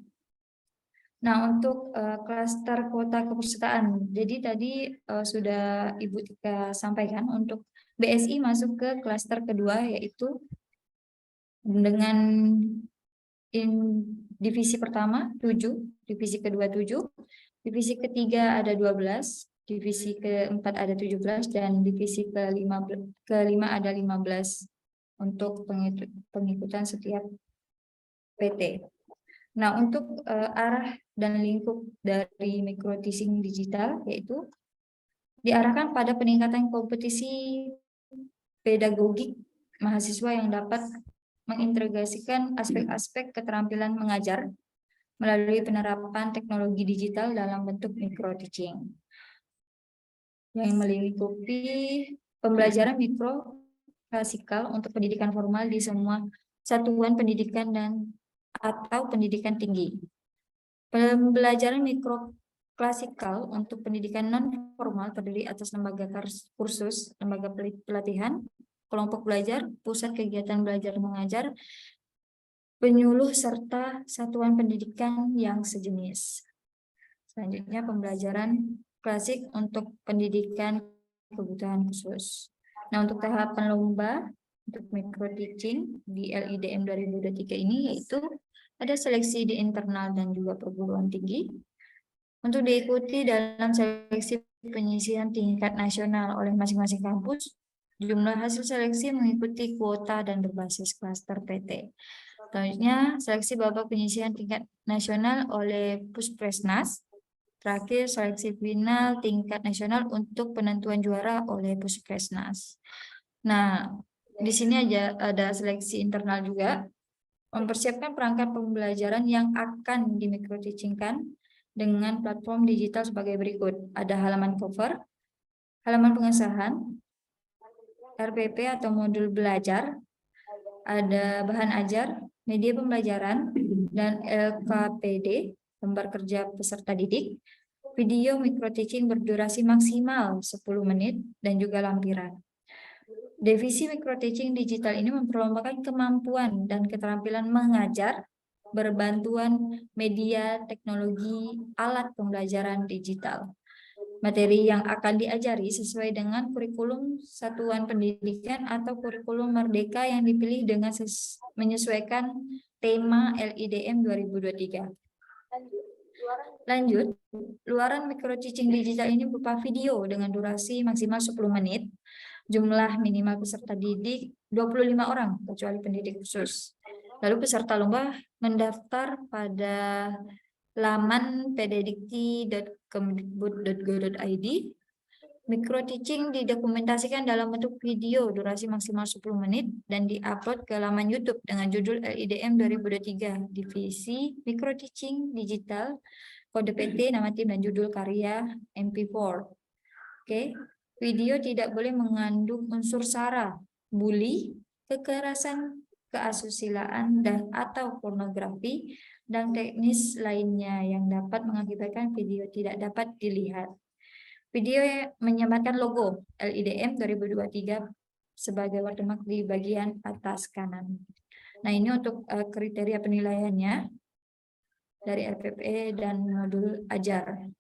Speaker 4: Nah, untuk klaster kuota kepesertaan, jadi tadi sudah Ibu Tika sampaikan untuk BSI masuk ke klaster kedua, yaitu dengan divisi pertama 7, divisi kedua 7, divisi ketiga ada 12, divisi keempat ada 17, dan divisi kelima ada 15 untuk pengikutan setiap PT. Nah, untuk arah dan lingkup dari micro-teaching digital yaitu diarahkan pada peningkatan kompetisi pedagogik mahasiswa yang dapat mengintegrasikan aspek-aspek keterampilan mengajar melalui penerapan teknologi digital dalam bentuk micro-teaching yang melingkupi pembelajaran mikro klasikal untuk pendidikan formal di semua satuan pendidikan dan atau pendidikan tinggi. Pembelajaran mikro klasikal untuk pendidikan non formal terdiri atas lembaga kursus, lembaga pelatihan, kelompok belajar, pusat kegiatan belajar mengajar, penyuluh, serta satuan pendidikan yang sejenis. Selanjutnya pembelajaran klasik untuk pendidikan kebutuhan khusus. Nah, untuk tahapan lomba untuk micro teaching di LIDM 2023 ini yaitu ada seleksi di internal dan juga perguruan tinggi. Untuk diikuti dalam seleksi penyisihan tingkat nasional oleh masing-masing kampus, jumlah hasil seleksi mengikuti kuota dan berbasis klaster PT. Selanjutnya, seleksi babak penyisihan tingkat nasional oleh Puspresnas. Terakhir, seleksi final tingkat nasional untuk penentuan juara oleh Puspresnas. Nah, di sini ada seleksi internal juga, mempersiapkan perangkat pembelajaran yang akan dimikroteachingkan dengan platform digital sebagai berikut. Ada halaman cover, halaman pengesahan, RPP atau modul belajar, ada bahan ajar, media pembelajaran, dan LKPD, lembar kerja peserta didik, video microteaching berdurasi maksimal 10 menit, dan juga lampiran. Divisi microteaching digital ini memperlombakan kemampuan dan keterampilan mengajar berbantuan media, teknologi, alat pembelajaran digital. Materi yang akan diajari sesuai dengan kurikulum satuan pendidikan atau kurikulum merdeka yang dipilih dengan menyesuaikan tema LIDM 2023. Lanjut, luaran microteaching digital ini berupa video dengan durasi maksimal 10 menit, jumlah minimal peserta didik 25 orang, kecuali pendidik khusus. Lalu peserta lomba mendaftar pada laman pddikti.kemdikbud.go.id. Microteaching didokumentasikan dalam bentuk video durasi maksimal 10 menit dan diupload ke laman YouTube dengan judul LIDM 2023, Divisi Microteaching Digital, kode PT, nama tim, dan judul karya MP4. Oke. Video tidak boleh mengandung unsur sara, bully, kekerasan, keasusilaan, dan atau pornografi, dan teknis lainnya yang dapat mengakibatkan video tidak dapat dilihat. Video menyematkan logo LIDM 2023 sebagai watermark di bagian atas kanan. Nah, ini untuk kriteria penilaiannya dari RPP dan modul ajar.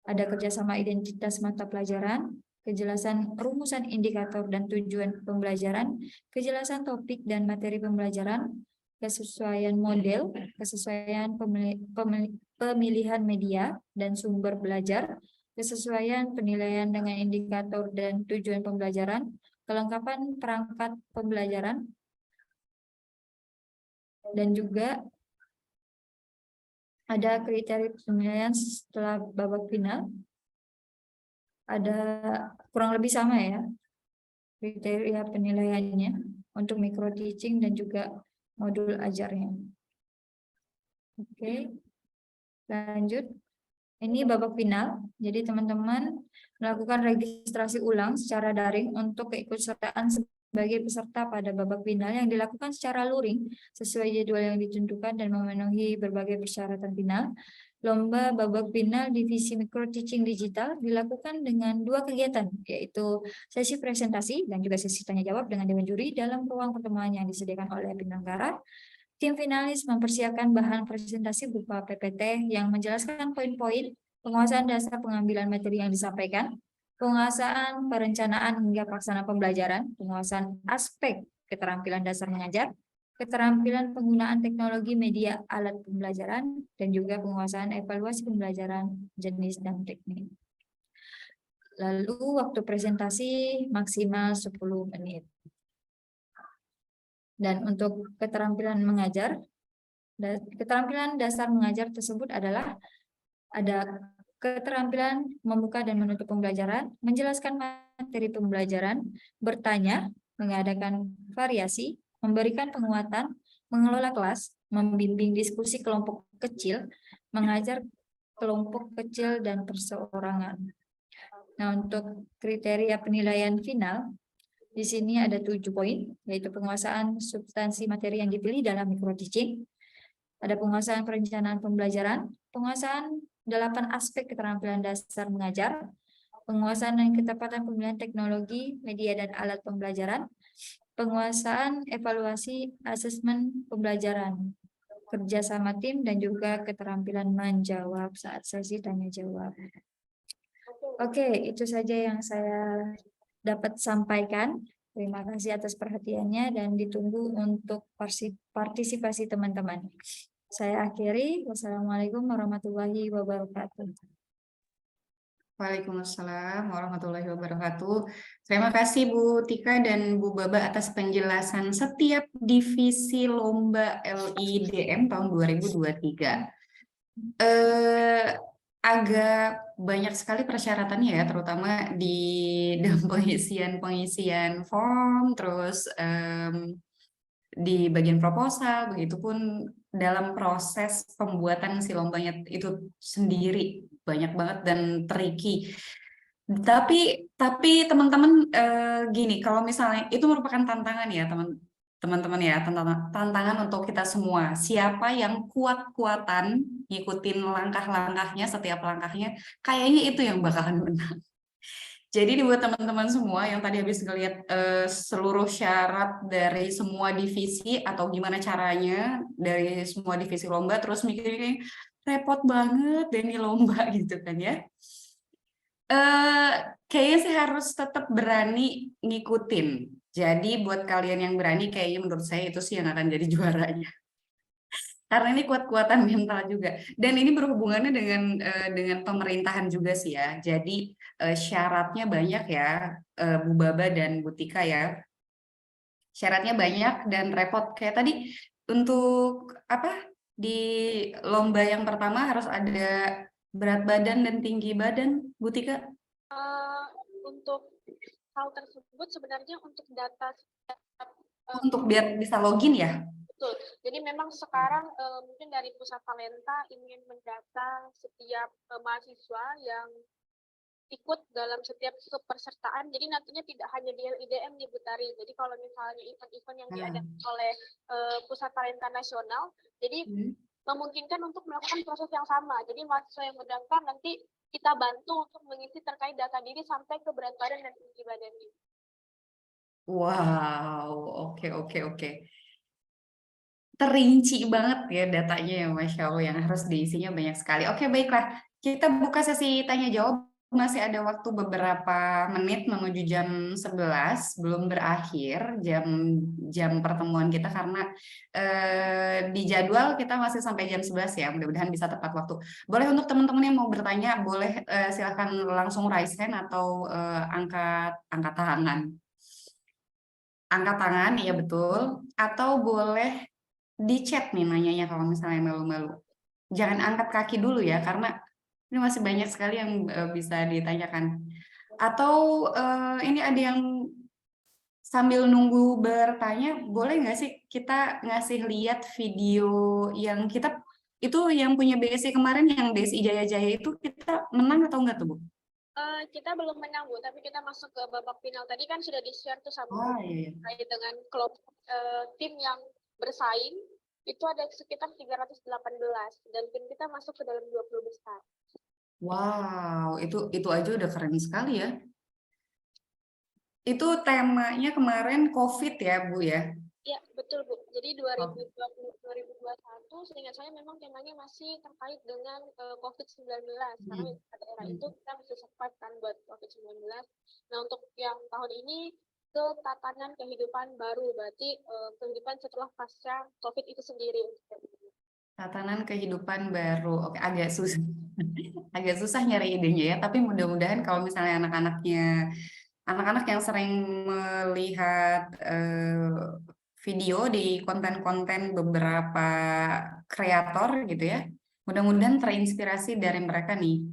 Speaker 4: Ada kerjasama identitas mata pelajaran, kejelasan rumusan indikator dan tujuan pembelajaran, kejelasan topik dan materi pembelajaran, kesesuaian model, kesesuaian pemilihan media dan sumber belajar, kesesuaian penilaian dengan indikator dan tujuan pembelajaran, kelengkapan perangkat pembelajaran, dan juga ada kriteria penilaian setelah babak final. Ada kurang lebih sama ya kriteria penilaiannya untuk microteaching dan juga modul ajarnya. Oke, lanjut. Ini babak final, jadi teman-teman melakukan registrasi ulang secara daring untuk keikutsertaan sebagai peserta pada babak final yang dilakukan secara luring sesuai jadwal yang ditentukan dan memenuhi berbagai persyaratan final. Lomba babak final divisi microteaching digital dilakukan dengan 2 kegiatan, yaitu sesi presentasi dan juga sesi tanya-jawab dengan dewan juri dalam ruang pertemuan yang disediakan oleh penyelenggara. Tim finalis mempersiapkan bahan presentasi berupa PPT yang menjelaskan poin-poin penguasaan dasar pengambilan materi yang disampaikan, penguasaan perencanaan hingga pelaksanaan pembelajaran, penguasaan aspek keterampilan dasar mengajar, keterampilan penggunaan teknologi media alat pembelajaran, dan juga penguasaan evaluasi pembelajaran jenis dan teknik. Lalu waktu presentasi maksimal 10 menit. Dan untuk keterampilan mengajar, keterampilan dasar mengajar tersebut adalah ada keterampilan membuka dan menutup pembelajaran, menjelaskan materi pembelajaran, bertanya, mengadakan variasi, memberikan penguatan, mengelola kelas, membimbing diskusi kelompok kecil, mengajar kelompok kecil dan perseorangan. Nah, untuk kriteria penilaian final, di sini ada 7 poin, yaitu penguasaan substansi materi yang dipilih dalam microteaching, ada penguasaan perencanaan pembelajaran, penguasaan 8 aspek keterampilan dasar mengajar, penguasaan dan ketepatan pemilihan teknologi, media dan alat pembelajaran, penguasaan evaluasi asesmen pembelajaran, kerjasama tim, dan juga keterampilan menjawab saat sesi tanya-jawab. Oke, itu saja yang saya dapat sampaikan. Terima kasih atas perhatiannya dan ditunggu untuk partisipasi teman-teman. Saya akhiri. Wassalamualaikum warahmatullahi wabarakatuh.
Speaker 1: Waalaikumsalam warahmatullahi wabarakatuh. Terima kasih Bu Tika dan Bu Baba atas penjelasan setiap divisi lomba LIDM tahun 2023. Agak banyak sekali persyaratannya ya, terutama di dalam pengisian form, terus di bagian proposal, begitupun dalam proses pembuatan si lombanya itu sendiri banyak banget dan tricky. Tapi teman-teman gini, kalau misalnya itu merupakan tantangan ya teman-teman ya, tantangan untuk kita semua. Siapa yang kuat-kuatan ngikutin langkah-langkahnya, setiap langkahnya, kayaknya itu yang bakalan menang. Jadi buat teman-teman semua yang tadi habis ngeliat seluruh syarat dari semua divisi atau gimana caranya dari semua divisi lomba, terus mikirnya repot banget deh nih lomba gitu kan ya. Kayaknya sih harus tetap berani ngikutin. Jadi buat kalian yang berani, kayaknya menurut saya itu sih yang akan jadi juaranya. Karena ini kuat-kuatan mental juga. Dan ini berhubungannya dengan pemerintahan juga sih ya. Jadi syaratnya banyak ya, Bu Baba dan Bu Tika ya. Syaratnya banyak dan repot. Kayak tadi untuk apa di lomba yang pertama harus ada berat badan dan tinggi badan, Bu Tika.
Speaker 3: Untuk hal tersebut sebenarnya untuk data
Speaker 1: Untuk biar bisa login ya.
Speaker 3: betul. Jadi memang sekarang mungkin dari Pusat Talenta ingin mendata setiap mahasiswa yang ikut dalam setiap kepesertaan. Jadi nantinya tidak hanya di LIDM nih Bu Tari. Jadi kalau misalnya event-event yang diadakan oleh Pusat Talenta Nasional, jadi memungkinkan untuk melakukan proses yang sama. Jadi mahasiswa yang mendaftar nanti kita bantu untuk mengisi terkait data diri sampai ke berat badan dan tinggi badannya.
Speaker 1: Wow, oke. Terinci banget ya datanya ya, Masya Allah, yang harus diisinya banyak sekali. Oke, baiklah. Kita buka sesi tanya jawab. Masih ada waktu beberapa menit menuju jam 11, belum berakhir jam pertemuan kita karena di jadwal kita masih sampai jam 11 ya. Mudah-mudahan bisa tepat waktu. Boleh untuk teman-teman yang mau bertanya, boleh silahkan langsung raise hand atau angkat tangan. Angkat tangan, iya betul. Atau boleh di chat nih nanyanya kalau misalnya malu-malu. Jangan angkat kaki dulu ya, karena ini masih banyak sekali yang bisa ditanyakan. Atau ini ada yang sambil nunggu bertanya, boleh nggak sih kita ngasih lihat video yang kita, itu yang punya BSI kemarin, yang BSI Jaya-Jaya itu kita menang atau enggak tuh, Bu?
Speaker 3: Kita belum menang Bu, tapi kita masuk ke babak final. Tadi kan sudah di-share tuh sama
Speaker 1: Oh, iya.
Speaker 3: terkait dengan kelompok tim yang bersaing, itu ada sekitar 318 dan tim kita masuk ke dalam 20 besar.
Speaker 1: Wow, itu aja udah keren sekali ya. Itu temanya kemarin COVID ya, Bu ya?
Speaker 3: Ya, betul Bu. Jadi 2020-2021 seingat saya memang temanya masih terkait dengan COVID-19. Karena pada era itu kita masih survive kan buat COVID-19. Nah, untuk yang tahun ini ke tatanan kehidupan baru, berarti kehidupan setelah pasca COVID itu sendiri.
Speaker 1: Tatanan kehidupan baru. Oke, agak susah. Agak susah nyari idenya ya, tapi mudah-mudahan kalau misalnya anak-anak yang sering melihat video di konten-konten beberapa kreator gitu ya, mudah-mudahan terinspirasi dari mereka nih,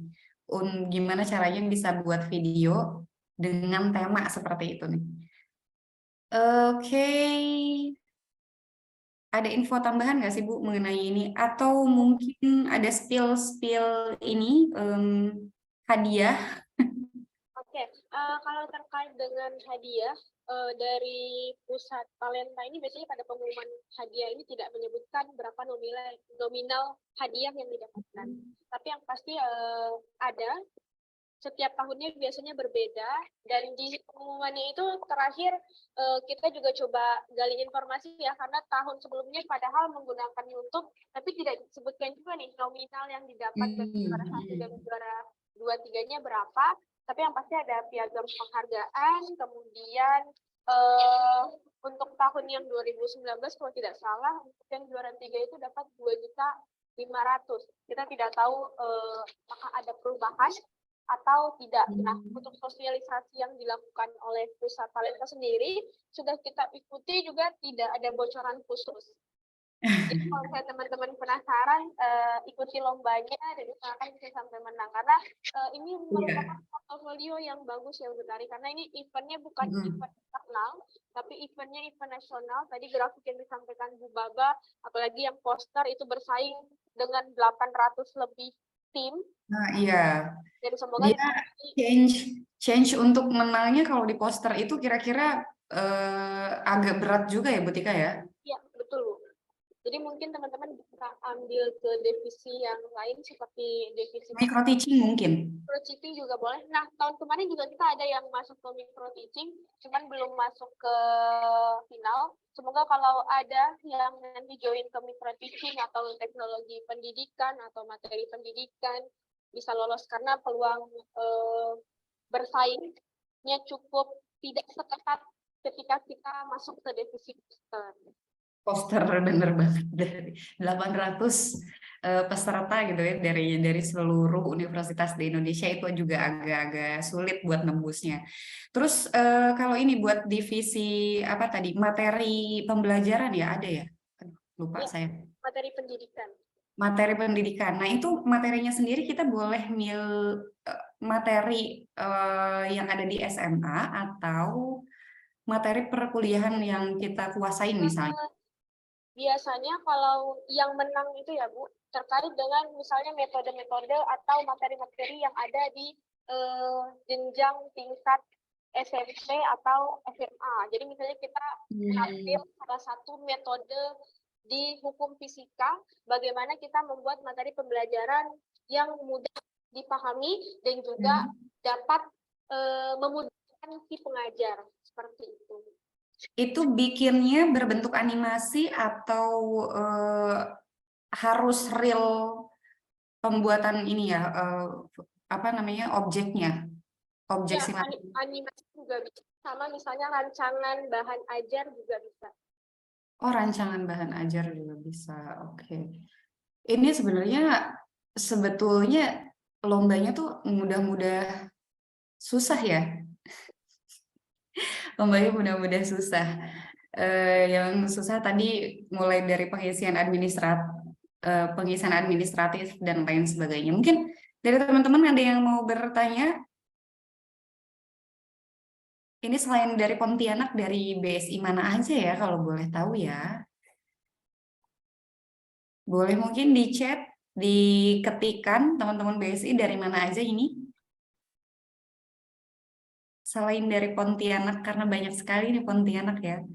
Speaker 1: gimana caranya bisa buat video dengan tema seperti itu nih. Oke. Ada info tambahan nggak sih Bu mengenai ini? Atau mungkin ada spill ini hadiah?
Speaker 3: Oke, kalau terkait dengan hadiah dari Pusat Talenta ini biasanya pada pengumuman hadiah ini tidak menyebutkan berapa nominal hadiah yang didapatkan. Tapi yang pasti ada, setiap tahunnya biasanya berbeda, dan di pengumumannya itu terakhir kita juga coba gali informasi ya, karena tahun sebelumnya padahal menggunakan YouTube, tapi tidak disebutkan juga nih nominal yang didapat dari juara 1 dan juara 2-3-nya berapa. Tapi yang pasti ada piagam penghargaan, kemudian untuk tahun yang 2019 kalau tidak salah, untuk yang juara 3 itu dapat 2.500.000. Kita tidak tahu apakah ada perubahan atau tidak. Nah, untuk sosialisasi yang dilakukan oleh Pusat Talenta sendiri, sudah kita ikuti juga tidak ada bocoran khusus. Jadi kalau saya teman-teman penasaran, ikuti lombanya dan usahakan bisa sampai menang. Karena ini merupakan portofolio yang bagus ya Bu Tari, karena ini eventnya bukan event internal, tapi eventnya event nasional. Tadi grafik yang disampaikan Bu Baba, apalagi yang poster itu bersaing dengan 800 lebih tim.
Speaker 1: Nah, iya.
Speaker 3: Jadi semoga
Speaker 1: Dia change untuk menangnya kalau di poster itu kira-kira agak berat juga ya Bu Tika ya?
Speaker 3: Iya, betul Bu. Jadi mungkin teman-teman bisa ambil ke divisi yang lain seperti divisi
Speaker 1: Micro teaching mungkin.
Speaker 3: micro teaching juga boleh. Nah, tahun kemarin juga kita ada yang masuk ke micro teaching, cuman belum masuk ke final. Semoga kalau ada yang nanti join ke micro teaching atau teknologi pendidikan atau materi pendidikan bisa lolos, karena peluang bersaingnya cukup tidak seketat ketika kita masuk ke divisi
Speaker 1: Poster bener banget dari 800 peserta gitu ya dari seluruh universitas di Indonesia, itu juga agak-agak sulit buat nembusnya. Terus kalau ini buat divisi apa tadi, materi pembelajaran ya ada ya? Aduh, lupa
Speaker 3: ya,
Speaker 1: saya.
Speaker 3: materi pendidikan.
Speaker 1: Materi pendidikan. Nah, itu materinya sendiri kita boleh materi yang ada di SMA atau materi perkuliahan yang kita kuasain misalnya.
Speaker 3: Biasanya kalau yang menang itu ya Bu, terkait dengan misalnya metode-metode atau materi-materi yang ada di jenjang tingkat SMP atau SMA. Jadi misalnya kita ambil salah satu metode di hukum fisika, bagaimana kita membuat materi pembelajaran yang mudah dipahami dan juga dapat memudahkan si pengajar, seperti itu.
Speaker 1: Itu bikinnya berbentuk animasi atau harus real pembuatan ini ya, apa namanya, objeknya, objek
Speaker 3: Ya,
Speaker 1: simulasi.
Speaker 3: animasi juga bisa, sama misalnya rancangan bahan ajar juga bisa.
Speaker 1: Oh, rancangan bahan ajar juga bisa. Oke. Ini sebetulnya lombanya tuh mudah-mudah susah ya. Lombanya mudah-mudah susah. Yang susah tadi mulai dari pengisian administratif dan lain sebagainya. Mungkin dari teman-teman ada yang mau bertanya? Ini selain dari Pontianak, dari BSI mana aja ya kalau boleh tahu ya? Boleh mungkin di chat, diketikkan teman-teman BSI dari mana aja ini? Selain dari Pontianak, karena banyak sekali nih Pontianak ya.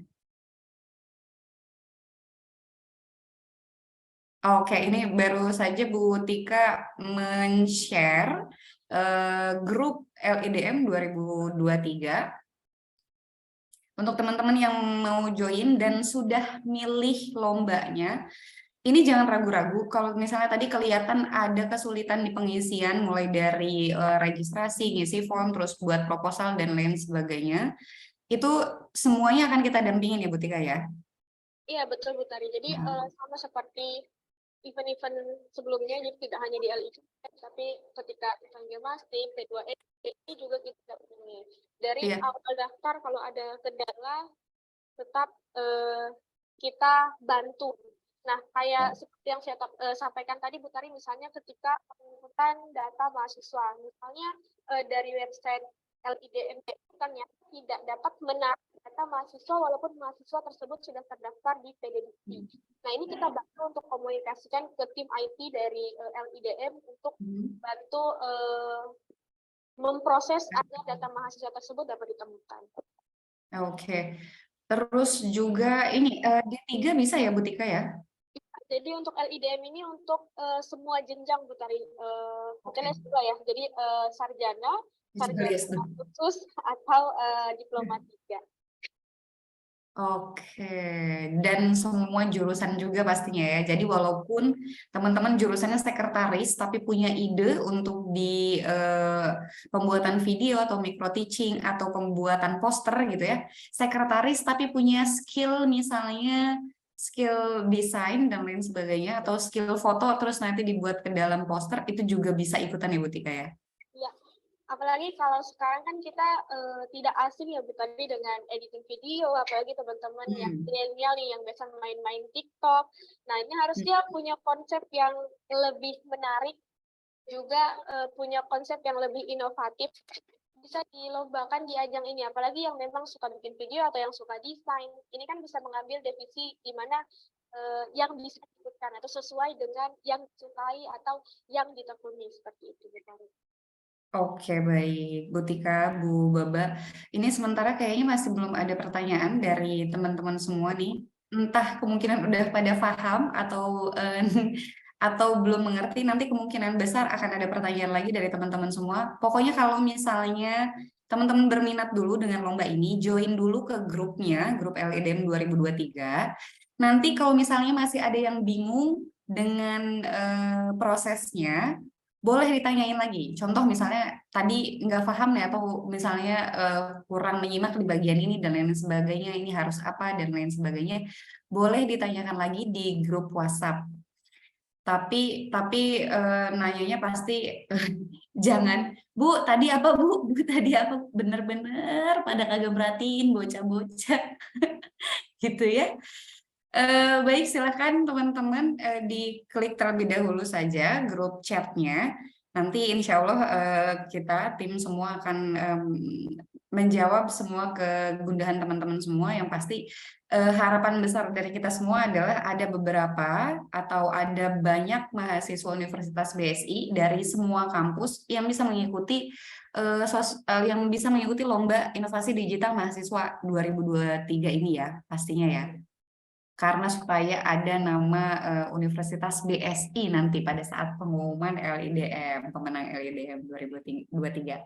Speaker 1: Oke, ini baru saja Bu Tika men-share grup LIDM 2023. Untuk teman-teman yang mau join dan sudah milih lombanya, ini jangan ragu-ragu. Kalau misalnya tadi kelihatan ada kesulitan di pengisian, mulai dari registrasi, ngisi form, terus buat proposal, dan lain sebagainya, itu semuanya akan kita dampingin ya Bu Tika ya?
Speaker 3: Iya, betul Bu Tari. Jadi sama seperti event-event sebelumnya, jadi tidak hanya di LID, tapi ketika event Gemastik, P2E, ini juga kita dampingi. Dari awal daftar, kalau ada kendala, tetap kita bantu. Nah, kayak seperti yang saya sampaikan tadi Bu Tari, misalnya ketika penginputan data mahasiswa, misalnya dari website LIDM kan ya, tidak dapat menarik data mahasiswa walaupun mahasiswa tersebut sudah terdaftar di PDDI. Nah, ini kita bantu untuk komunikasikan ke tim IT dari LIDM untuk bantu memproses agar data mahasiswa tersebut dapat ditemukan.
Speaker 1: Oke. Terus juga ini D3 bisa ya Bu Tika ya?
Speaker 3: Jadi untuk LIDM ini untuk semua jenjang Bu Tari, bukan S2 ya, jadi sarjana khusus atau diploma 3.
Speaker 1: Oke, dan semua jurusan juga pastinya ya. Jadi walaupun teman-teman jurusannya sekretaris, tapi punya ide untuk di pembuatan video atau micro teaching atau pembuatan poster gitu ya, sekretaris tapi punya skill misalnya skill desain dan lain sebagainya, atau skill foto terus nanti dibuat ke dalam poster, itu juga bisa ikutan ya Bu Tika ya?
Speaker 3: Iya, Apalagi kalau sekarang kan kita tidak asing ya Bu tadi dengan editing video, apalagi teman-teman yang milenial nih yang biasa main-main TikTok. Nah, ini harusnya punya konsep yang lebih menarik, juga punya konsep yang lebih inovatif, bisa dilombakan di ajang ini, apalagi yang memang suka bikin video atau yang suka desain. Ini kan bisa mengambil divisi di mana yang bisa disebutkan atau sesuai dengan yang disukai atau yang ditekuni, seperti itu.
Speaker 1: Oke, baik. Bu Tika, Bu Baba. Ini sementara kayaknya masih belum ada pertanyaan dari teman-teman semua nih. Entah kemungkinan udah pada paham atau atau belum mengerti. Nanti kemungkinan besar akan ada pertanyaan lagi dari teman-teman semua. Pokoknya kalau misalnya teman-teman berminat dulu dengan lomba ini, join dulu ke grupnya, grup LIDM 2023. Nanti kalau misalnya masih ada yang bingung dengan prosesnya, boleh ditanyain lagi. Contoh misalnya tadi nggak paham nih atau misalnya kurang menyimak di bagian ini dan lain sebagainya, ini harus apa dan lain sebagainya, boleh ditanyakan lagi di grup WhatsApp. Tapi nanyanya pasti jangan, Bu, tadi apa Bu? Bu, tadi apa? Bener-bener pada kagak merhatiin bocah-bocah. Gitu ya. Baik, silakan teman-teman diklik terlebih dahulu saja grup chatnya. Nanti insya Allah kita tim semua akan menjawab semua kegundahan teman-teman semua. Yang pasti harapan besar dari kita semua adalah ada beberapa atau ada banyak mahasiswa Universitas BSI dari semua kampus yang bisa mengikuti lomba inovasi digital mahasiswa 2023 ini ya, pastinya ya. Karena supaya ada nama Universitas BSI nanti pada saat pengumuman LIDM, pemenang LIDM 2023.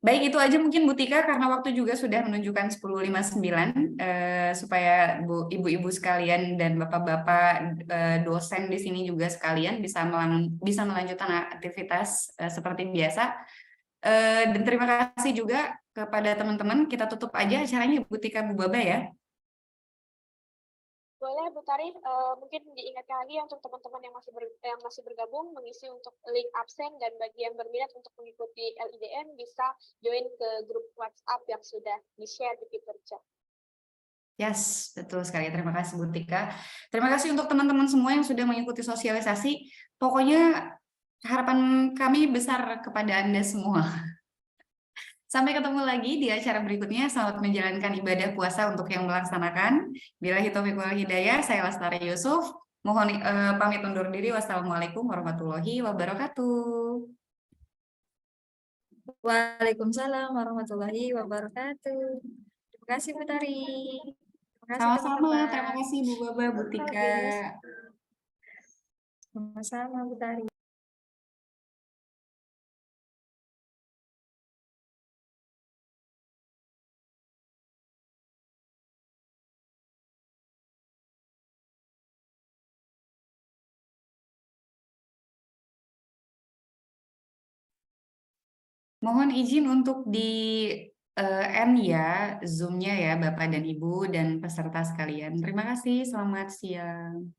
Speaker 1: Baik, itu aja mungkin Bu Tika, karena waktu juga sudah menunjukkan 10.59, supaya ibu-ibu sekalian dan bapak-bapak dosen di sini juga sekalian bisa melanjutkan aktivitas seperti biasa. Dan terima kasih juga kepada teman-teman. Kita tutup aja acaranya Bu Tika, Bu Baba ya.
Speaker 3: Boleh Bu Tari, mungkin diingatkan lagi untuk teman-teman yang masih bergabung mengisi untuk link absen, dan bagi yang berminat untuk mengikuti LIDM bisa join ke grup WhatsApp yang sudah di-share di Twitter chat.
Speaker 1: Yes, betul sekali. Terima kasih Bu Tika. Terima kasih untuk teman-teman semua yang sudah mengikuti sosialisasi. Pokoknya harapan kami besar kepada Anda semua. Sampai ketemu lagi di acara berikutnya. Selamat menjalankan ibadah puasa untuk yang melaksanakan. Billahi taufiq wal hidayah. Saya Lastari Yusuf. Mohon pamit undur diri. Wassalamualaikum warahmatullahi wabarakatuh.
Speaker 4: Waalaikumsalam warahmatullahi wabarakatuh. Terima kasih Bu Tari. Terima kasih
Speaker 1: Sama-sama.
Speaker 4: teman-teman.
Speaker 1: Terima kasih Bu Baba, Bu Tika.
Speaker 4: Sama-sama Bu Tari.
Speaker 1: Mohon izin untuk di end ya Zoom-nya ya Bapak dan Ibu dan peserta sekalian. Terima kasih, selamat siang.